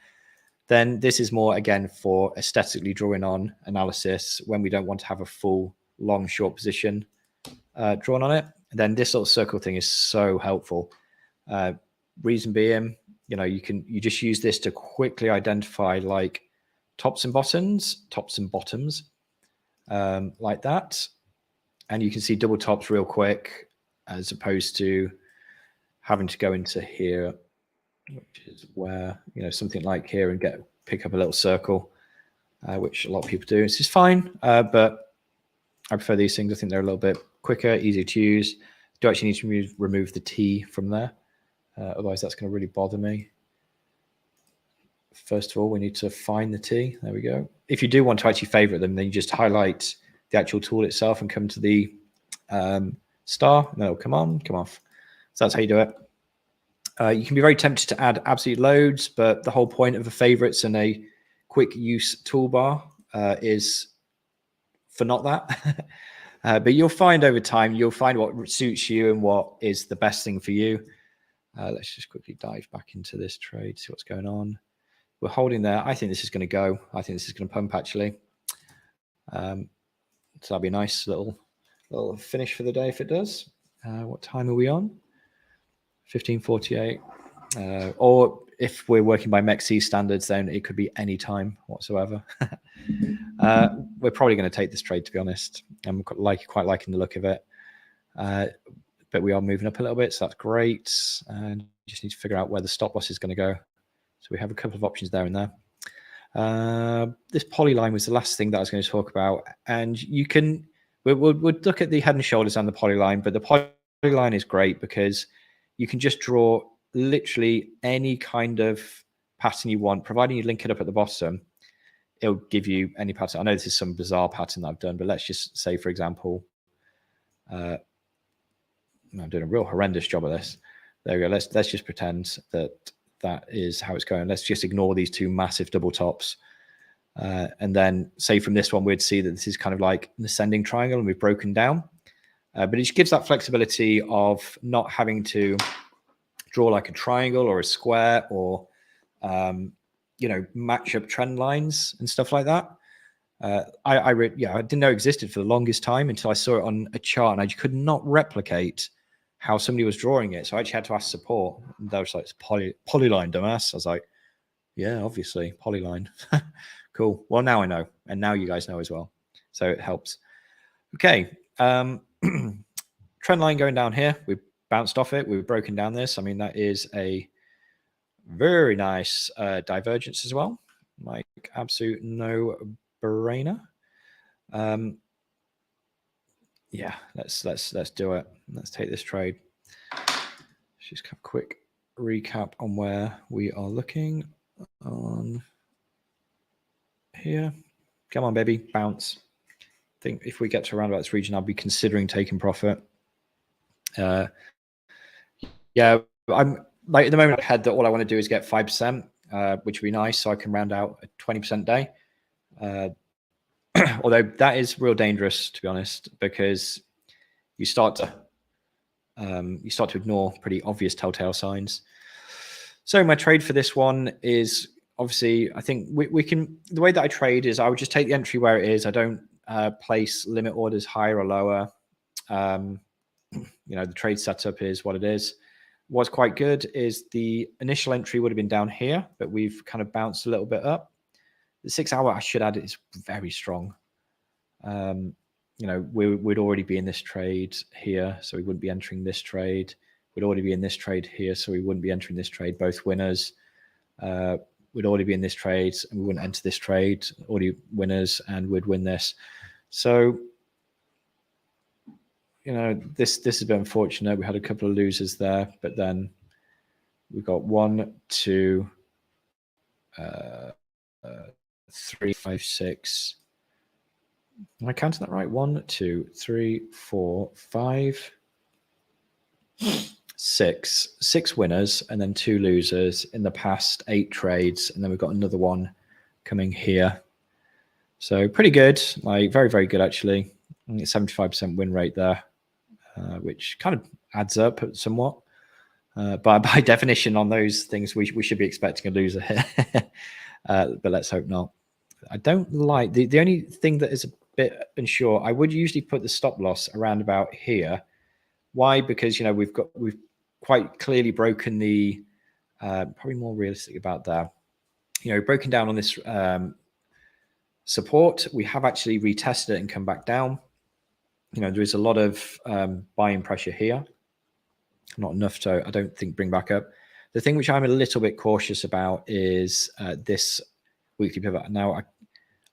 Then this is more, again, for aesthetically drawing on analysis when we don't want to have a full long short position drawn on it. And then this little circle thing is so helpful. Reason being, you know, you just use this to quickly identify like tops and bottoms, like that. And you can see double tops real quick, as opposed to having to go into here, which is where, you know, something like here and pick up a little circle, which a lot of people do. It's just fine, but I prefer these things. I think they're a little bit quicker, easier to use. Do actually need to remove the T from there. Otherwise, that's going to really bother me. First of all, we need to find the T. There we go. If you do want to actually favorite them, then you just highlight the actual tool itself and come to the star, and then it'll come on, come off. So that's how you do it. You can be very tempted to add absolute loads, but the whole point of the favorites and a quick use toolbar is for not that. But you'll find over time, you'll find what suits you and what is the best thing for you. Let's just quickly dive back into this trade, see what's going on. We're holding there. I think this is going to go. I think this is going to pump, actually. So that'll be a nice little finish for the day if it does. What time are we on? 15:48. Or if we're working by MEXC standards, then it could be any time whatsoever. We're probably going to take this trade, to be honest. I'm quite liking the look of it. But we are moving up a little bit, so that's great. And just need to figure out where the stop loss is going to go. So we have a couple of options there and there. This polyline was the last thing that I was going to talk about. And you can, we'll look at the head and shoulders and the polyline, but the polyline is great because you can just draw literally any kind of pattern you want, providing you link it up at the bottom. It'll give you any pattern. I know this is some bizarre pattern that I've done, but let's just say, for example, I'm doing a real horrendous job of this. There we go. Let's just pretend that is how it's going. Let's just ignore these two massive double tops. And then say from this one, we'd see that this is kind of like an ascending triangle and we've broken down. But it just gives that flexibility of not having to draw like a triangle or a square or, you know, match up trend lines and stuff like that. I didn't know it existed for the longest time until I saw it on a chart and I could not replicate how somebody was drawing it. So I actually had to ask support. And they were like, it's polyline, dumbass. I was like, yeah, obviously, polyline. Cool. Well, now I know. And now you guys know as well. So it helps. Okay. Trend line going down here. We've bounced off it. We've broken down this. I mean, that is a very nice divergence as well. Like absolute no-brainer. Yeah, let's do it. Let's take this trade. Let's just have a quick recap on where we are looking on here. Come on, baby, bounce. I think if we get to around about this region, I'll be considering taking profit. Yeah, I'm like at the moment ahead that all I want to do is get 5%, which would be nice, so I can round out a 20% day. Although that is real dangerous, to be honest, because you start to ignore pretty obvious telltale signs. So my trade for this one is obviously, I think we can, the way that I trade is I would just take the entry where it is. I don't place limit orders higher or lower. You know, the trade setup is what it is. What's quite good is the initial entry would have been down here, but we've kind of bounced a little bit up. The 6 hour, I should add, is very strong. You know, we'd already be in this trade here, so we wouldn't be entering this trade. we'd already be in this trade here, so we wouldn't be entering this trade. Both winners. We'd already be in this trade, and we wouldn't enter this trade. Already winners, and we'd win this. So, you know, this has been unfortunate. We had a couple of losers there, but then we've got 1, 2, 3, 5, 6. Am I counting that right? 1, 2, 3, 4, 5, 6. 6 winners and then 2 losers in the past 8 trades, and then we've got another one coming here. So pretty good, like very, very good actually. 75% win rate there, which kind of adds up somewhat. But by definition, on those things, we should be expecting a loser here. But let's hope not. I don't like the only thing that is a bit unsure. I would usually put the stop loss around about here. Why? Because you know we've quite clearly broken the probably more realistic about that. You know, broken down on this support. We have actually retested it and come back down. You know, there is a lot of buying pressure here. Not enough to, I don't think, bring back up. The thing which I'm a little bit cautious about is this weekly pivot. Now,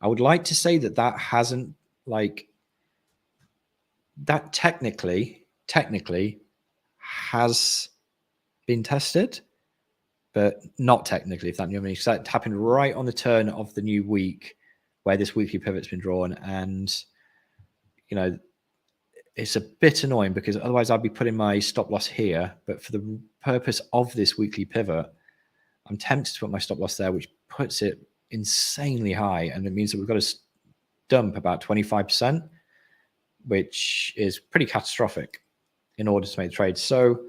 I would like to say that hasn't, like, that technically has been tested, but not technically, if that, you know what I mean. So that happened right on the turn of the new week where this weekly pivot's been drawn. And, you know, it's a bit annoying because otherwise I'd be putting my stop loss here. But for the purpose of this weekly pivot, I'm tempted to put my stop loss there, which puts it insanely high. And it means that we've got to dump about 25%, which is pretty catastrophic in order to make the trade. So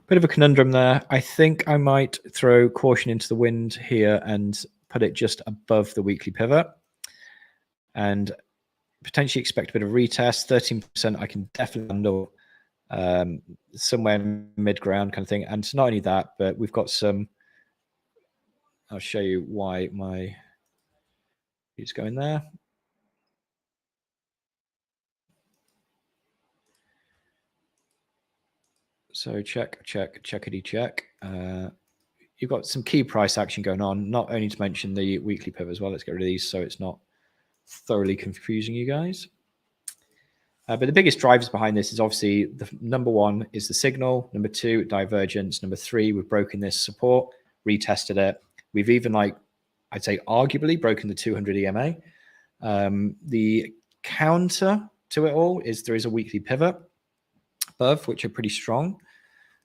bit of a conundrum there. I think I might throw caution into the wind here and put it just above the weekly pivot and potentially expect a bit of retest. 13% I can definitely handle, somewhere mid-ground kind of thing. And not only that, but we've got some, I'll show you why my it's going there. So checkity check. You've got some key price action going on, not only to mention the weekly pivot as well. Let's get rid of these so it's not thoroughly confusing you guys. But the biggest drivers behind this is obviously the number 1 is the signal, number 2, divergence, number 3, we've broken this support, retested it. We've even, like, I'd say arguably broken the 200 EMA. The counter to it all is there is a weekly pivot above, which are pretty strong.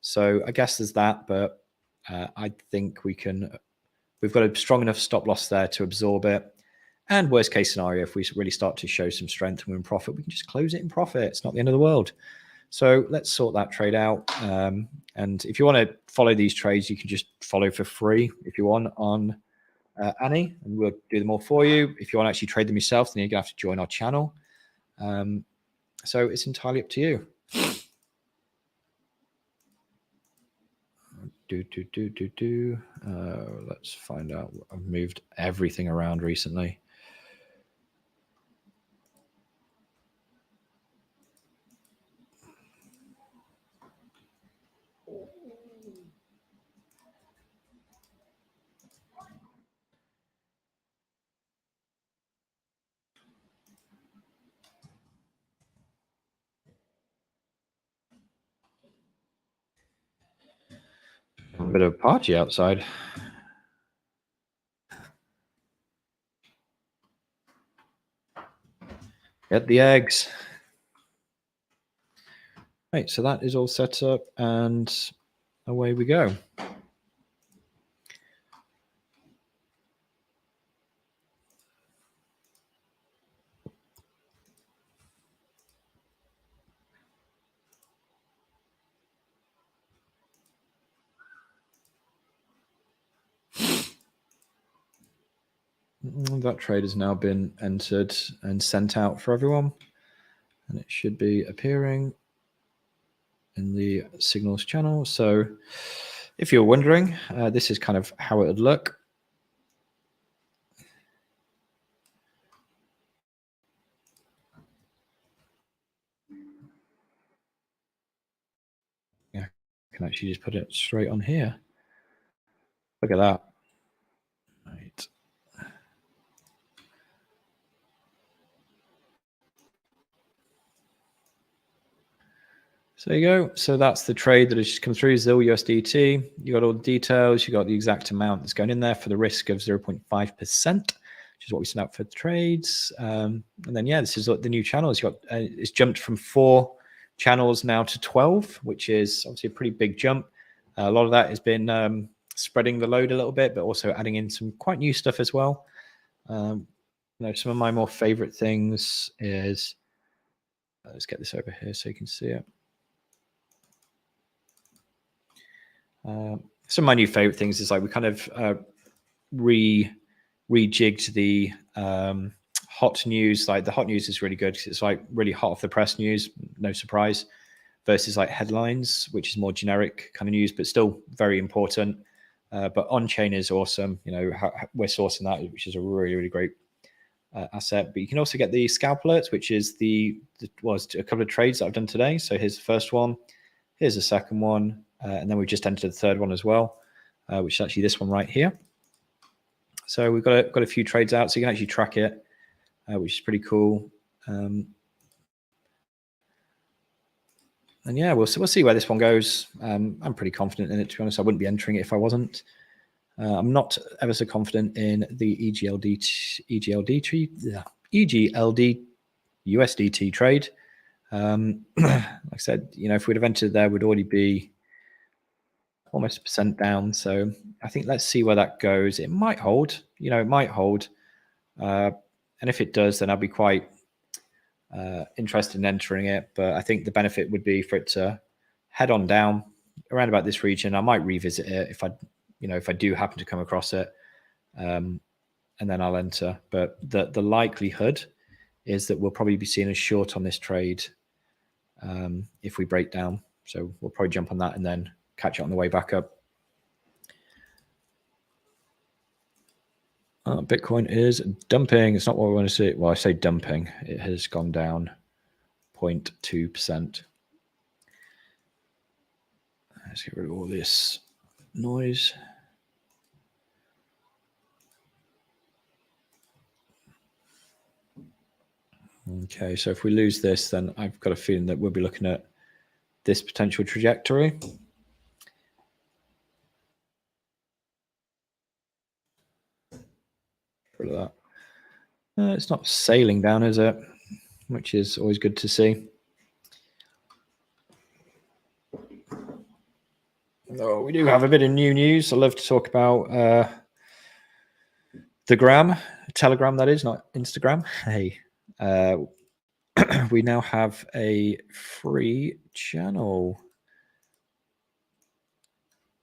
So I guess there's that, but I think we've got a strong enough stop loss there to absorb it. And worst case scenario, if we really start to show some strength and we're in profit, we can just close it in profit. It's not the end of the world. So let's sort that trade out. And if you want to follow these trades, you can just follow for free if you want on Annie, and we'll do them all for you. If you want to actually trade them yourself, then you're going to have to join our channel. So it's entirely up to you. Let's find out. I've moved everything around recently. A bit of a party outside. Get the eggs. Right, so that is all set up and away we go. That trade has now been entered and sent out for everyone, and it should be appearing in the signals channel. So if you're wondering, this is kind of how it would look. Yeah, can actually just put it straight on here. Look at that. Right. So there you go. So that's the trade that has just come through, ZIL USDT. You got all the details. You got the exact amount that's going in there for the risk of 0.5%, which is what we sent out for the trades. And then, yeah, this is what the new channels. You got it's jumped from 4 channels now to 12, which is obviously a pretty big jump. A lot of that has been spreading the load a little bit, but also adding in some quite new stuff as well. You know, some of my more favorite things is, let's get this over here so you can see it. Some of my new favorite things is like we kind of rejigged the hot news. Like the hot news is really good because it's like really hot off the press news, no surprise, versus like headlines, which is more generic kind of news, but still very important. But on-chain is awesome. You know, we're sourcing that, which is a really, really great asset. But you can also get the scalp alerts, which is was a couple of trades that I've done today. So here's the first one. Here's the second one. And then we've just entered the third one as well, which is actually this one right here. So we've got a few trades out, so you can actually track it, which is pretty cool. And yeah, we'll see where this one goes. I'm pretty confident in it, to be honest. I wouldn't be entering it if I wasn't. I'm not ever so confident in the EGLD USDT trade. Like I said, you know, if we'd have entered there, we'd already be almost 1% down. So I think let's see where that goes. It might hold, you know, it might hold. And if it does, then I'll be quite interested in entering it. But I think the benefit would be for it to head on down around about this region. I might revisit it if I do happen to come across it, and then I'll enter. But the likelihood is that we'll probably be seeing a short on this trade if we break down. So we'll probably jump on that and then catch it on the way back up. Bitcoin is dumping. It's not what we want to see. Well, I say dumping. It has gone down 0.2%. Let's get rid of all this noise. Okay, so if we lose this, then I've got a feeling that we'll be looking at this potential trajectory. Rid of that. It's not sailing down, is it? Which is always good to see. Oh, we do have a bit of new news. I love to talk about the Telegram, that is, not Instagram. Hey, we now have a free channel.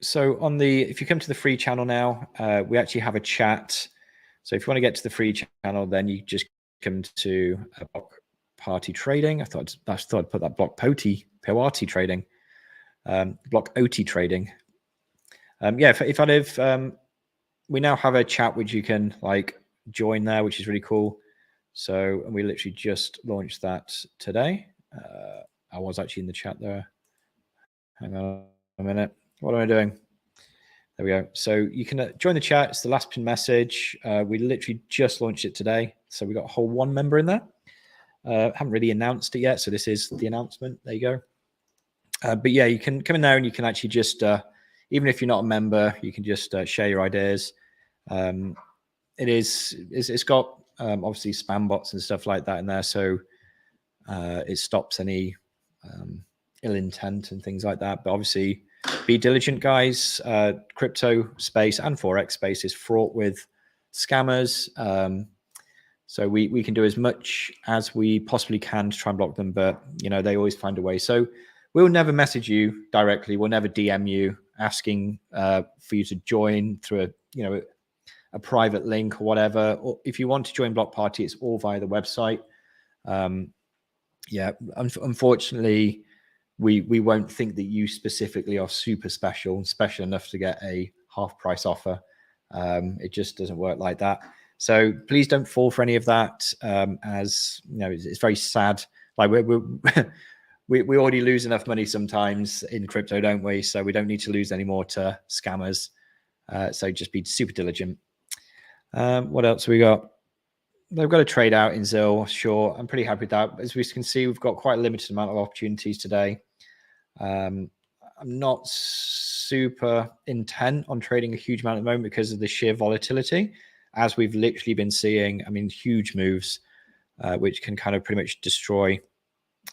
So if you come to the free channel now, we actually have a chat. So if you want to get to the free channel, then you just come to block party trading. I thought I'd put that block party trading, block OT trading. Yeah, if I'd have, we now have a chat which you can like join there, which is really cool. So we literally just launched that today. I was actually in the chat there. Hang on a minute. What am I doing? There we go. So you can join the chat. It's the last pin message. We literally just launched it today. So we got a whole 1 member in there. Haven't really announced it yet. So this is the announcement. There you go. But yeah, you can come in there and you can actually just, even if you're not a member, you can just share your ideas. It's got obviously spam bots and stuff like that in there. So it stops any ill intent and things like that. But obviously, be diligent, guys. Crypto space and Forex space is fraught with scammers. So we can do as much as we possibly can to try and block them, but you know, they always find a way. So we'll never message you directly. We'll never DM you asking for you to join through a private link or whatever. Or if you want to join Block Party, it's all via the website. Yeah, unfortunately, we won't think that you specifically are super special enough to get a half price offer. It just doesn't work like that. So please don't fall for any of that. As you know, it's very sad. Like we're we already lose enough money sometimes in crypto, don't we? So we don't need to lose any more to scammers. So just be super diligent. What else we got? They've got a trade out in ZIL. Sure, I'm pretty happy with that. As we can see, we've got quite a limited amount of opportunities today. I'm not super intent on trading a huge amount at the moment because of the sheer volatility, as we've literally been seeing. I mean, huge moves, which can kind of pretty much destroy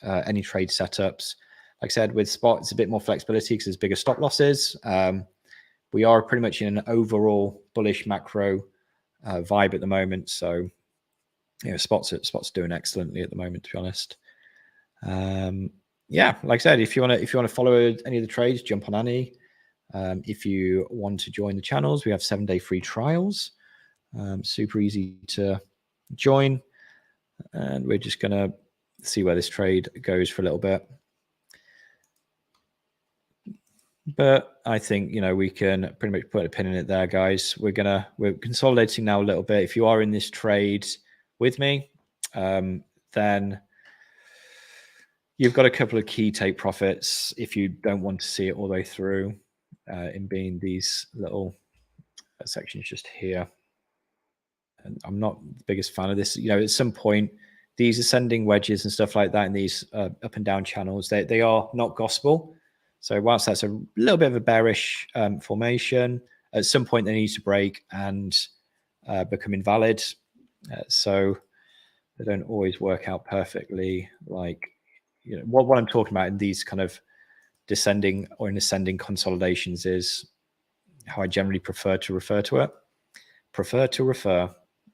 any trade setups. Like I said, with spot, it's a bit more flexibility because there's bigger stop losses. We are pretty much in an overall bullish macro vibe at the moment. So, you know, spot's doing excellently at the moment, to be honest. Yeah, like I said, if you want to follow any of the trades, jump on any. If you want to join the channels, we have 7-day free trials. Super easy to join, and we're just gonna see where this trade goes for a little bit. But I think, you know, we can pretty much put a pin in it there, guys. We're consolidating now a little bit. If you are in this trade with me, then you've got a couple of key take profits if you don't want to see it all the way through, in being these little sections just here. And I'm not the biggest fan of this. You know, at some point, these ascending wedges and stuff like that in these up and down channels, they are not gospel. So whilst that's a little bit of a bearish formation, at some point they need to break and become invalid. So they don't always work out perfectly. Like, you know, what I'm talking about in these kind of descending or in ascending consolidations is how I generally prefer to refer to it.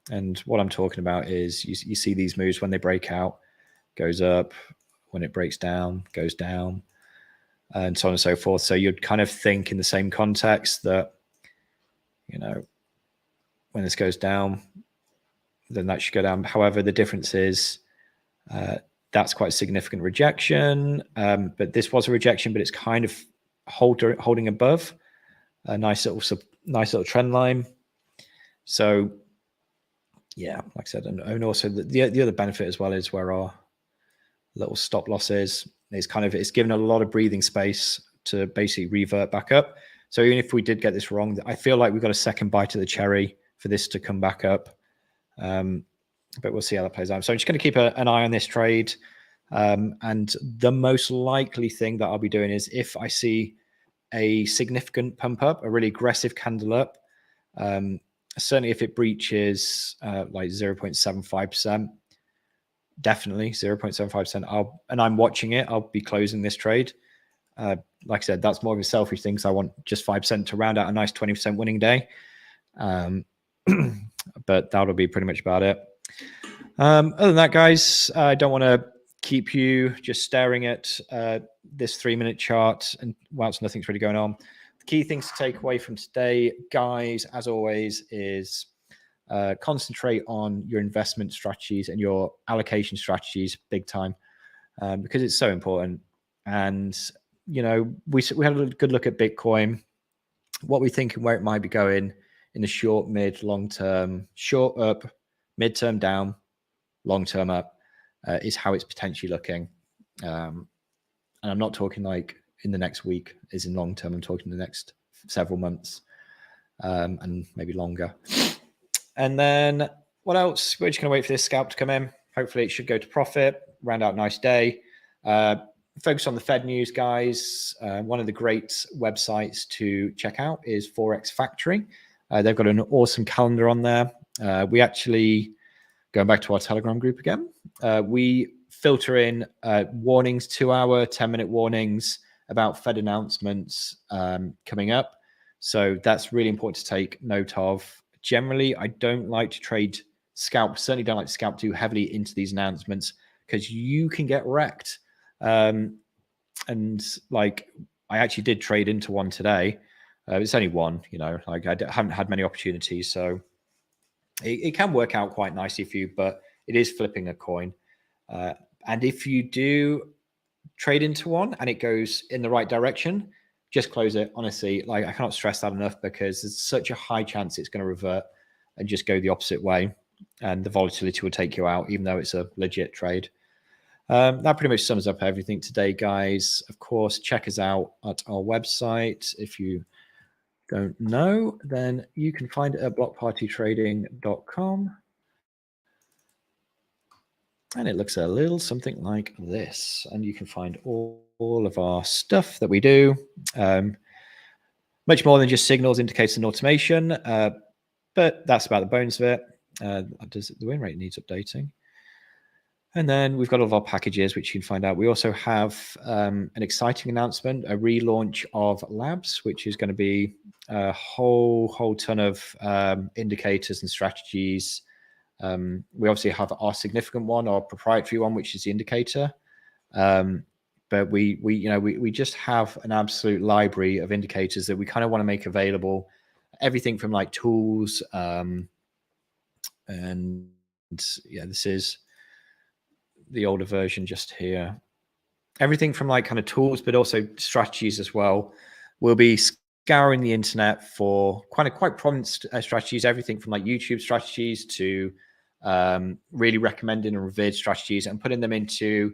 And what I'm talking about is you see these moves when they break out, goes up, when it breaks down, goes down, and so on and so forth. So you'd kind of think in the same context that, you know, when this goes down, then that should go down. However, the difference is that's quite a significant rejection. But this was a rejection, but it's kind of holding above a nice little trend line. So yeah, like I said, and also the other benefit as well is where our little stop losses is it's given a lot of breathing space to basically revert back up. So even if we did get this wrong, I feel like we've got a second bite of the cherry for this to come back up. But we'll see how that plays out. So I'm just going to keep an eye on this trade. And the most likely thing that I'll be doing is if I see a significant pump up, a really aggressive candle up, certainly if it breaches like 0.75%, definitely 0.75%, and I'm watching it, I'll be closing this trade. Like I said, that's more of a selfish thing, so I want just 5% to round out a nice 20% winning day. But that'll be pretty much about it. Other than that, guys, I don't want to keep you just staring at this 3-minute chart and whilst nothing's really going on. The key things to take away from today, guys, as always, is concentrate on your investment strategies and your allocation strategies big time, because it's so important. And, you know, we had a good look at Bitcoin, what we think and where it might be going in the short, mid, long term. Short up, mid-term down, long-term up is how it's potentially looking. And I'm not talking like in the next week is in long term. I'm talking the next several months, and maybe longer. And then what else? We're just going to wait for this scalp to come in. Hopefully it should go to profit, round out a nice day. Focus on the Fed news, guys. One of the great websites to check out is Forex Factory. They've got an awesome calendar on there. We actually, going back to our Telegram group again, we filter in warnings, 2-hour, 10-minute warnings about Fed announcements coming up. So that's really important to take note of. Generally, I don't like to trade scalp, certainly don't like to scalp too heavily into these announcements because you can get wrecked. And like, I actually did trade into one today. It's only one, you know, like I haven't had many opportunities. So it can work out quite nicely for you, but it is flipping a coin. And if you do trade into one and it goes in the right direction, just close it. Honestly, like I cannot stress that enough because there's such a high chance it's going to revert and just go the opposite way. And the volatility will take you out, even though it's a legit trade. That pretty much sums up everything today, guys. Of course, check us out at our website. If you don't know, then you can find it at blockpartytrading.com. And it looks a little something like this. And you can find all of our stuff that we do. Much more than just signals, indicators, and automation. But that's about the bones of it. The win rate needs updating. And then we've got all of our packages, which you can find out. We also have an exciting announcement, a relaunch of Labs, which is going to be a whole ton of indicators and strategies. We obviously have our significant one, our proprietary one, which is the indicator. But we just have an absolute library of indicators that we kind of want to make available. Everything from like tools, and yeah, this is the older version just here. Everything from like kind of tools, but also strategies as well. We'll be scouring the internet for quite prominent strategies. Everything from like YouTube strategies to really recommending and revered strategies, and putting them into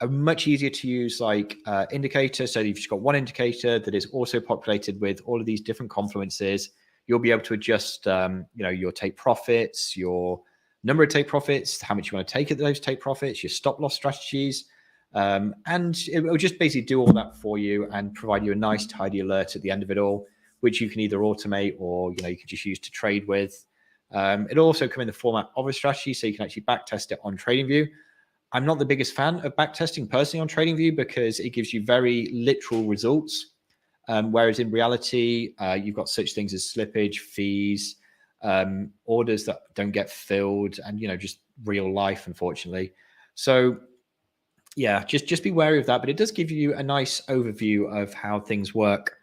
a much easier to use like indicator. So you've just got one indicator that is also populated with all of these different confluences. You'll be able to adjust, your take profits, your number of take profits, how much you want to take at those take profits, your stop loss strategies. And it will just basically do all that for you and provide you a nice tidy alert at the end of it all, which you can either automate or, you can just use to trade with. It'll also come in the format of a strategy, so you can actually backtest it on TradingView. I'm not the biggest fan of backtesting personally on TradingView because it gives you very literal results. Whereas in reality, you've got such things as slippage, fees, orders that don't get filled, and just real life, unfortunately. So yeah, just be wary of that, but it does give you a nice overview of how things work.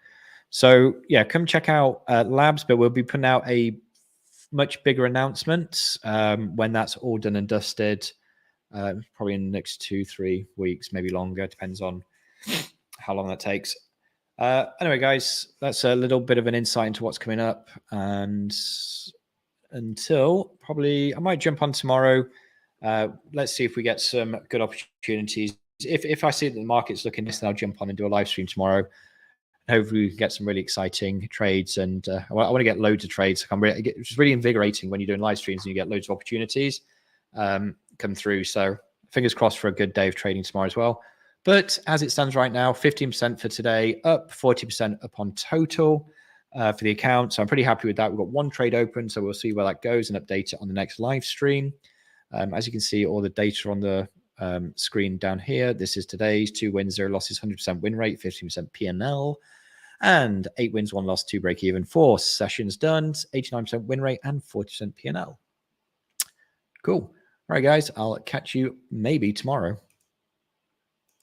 So yeah, come check out Labs, but we'll be putting out a much bigger announcement when that's all done and dusted, probably in the next 2-3 weeks, maybe longer, depends on how long that takes. Anyway, guys, that's a little bit of an insight into what's coming up, and until probably I might jump on tomorrow. Let's see if we get some good opportunities. If I see that the market's looking nice, then I'll jump on and do a live stream tomorrow. Hopefully we can get some really exciting trades, and I want to get loads of trades. It's really invigorating when you're doing live streams and you get loads of opportunities come through. So fingers crossed for a good day of trading tomorrow as well. But as it stands right now, 15% for today, up 40% upon total for the account. So I'm pretty happy with that. We've got one trade open, so we'll see where that goes and update it on the next live stream. As you can see, all the data on the screen down here. This is today's 2 wins, 0 losses, 100% win rate, 15% P&L, and 8 wins, 1 loss, 2 break even, 4 sessions done, 89% win rate, and 40% P&L. Cool. All right, guys, I'll catch you maybe tomorrow.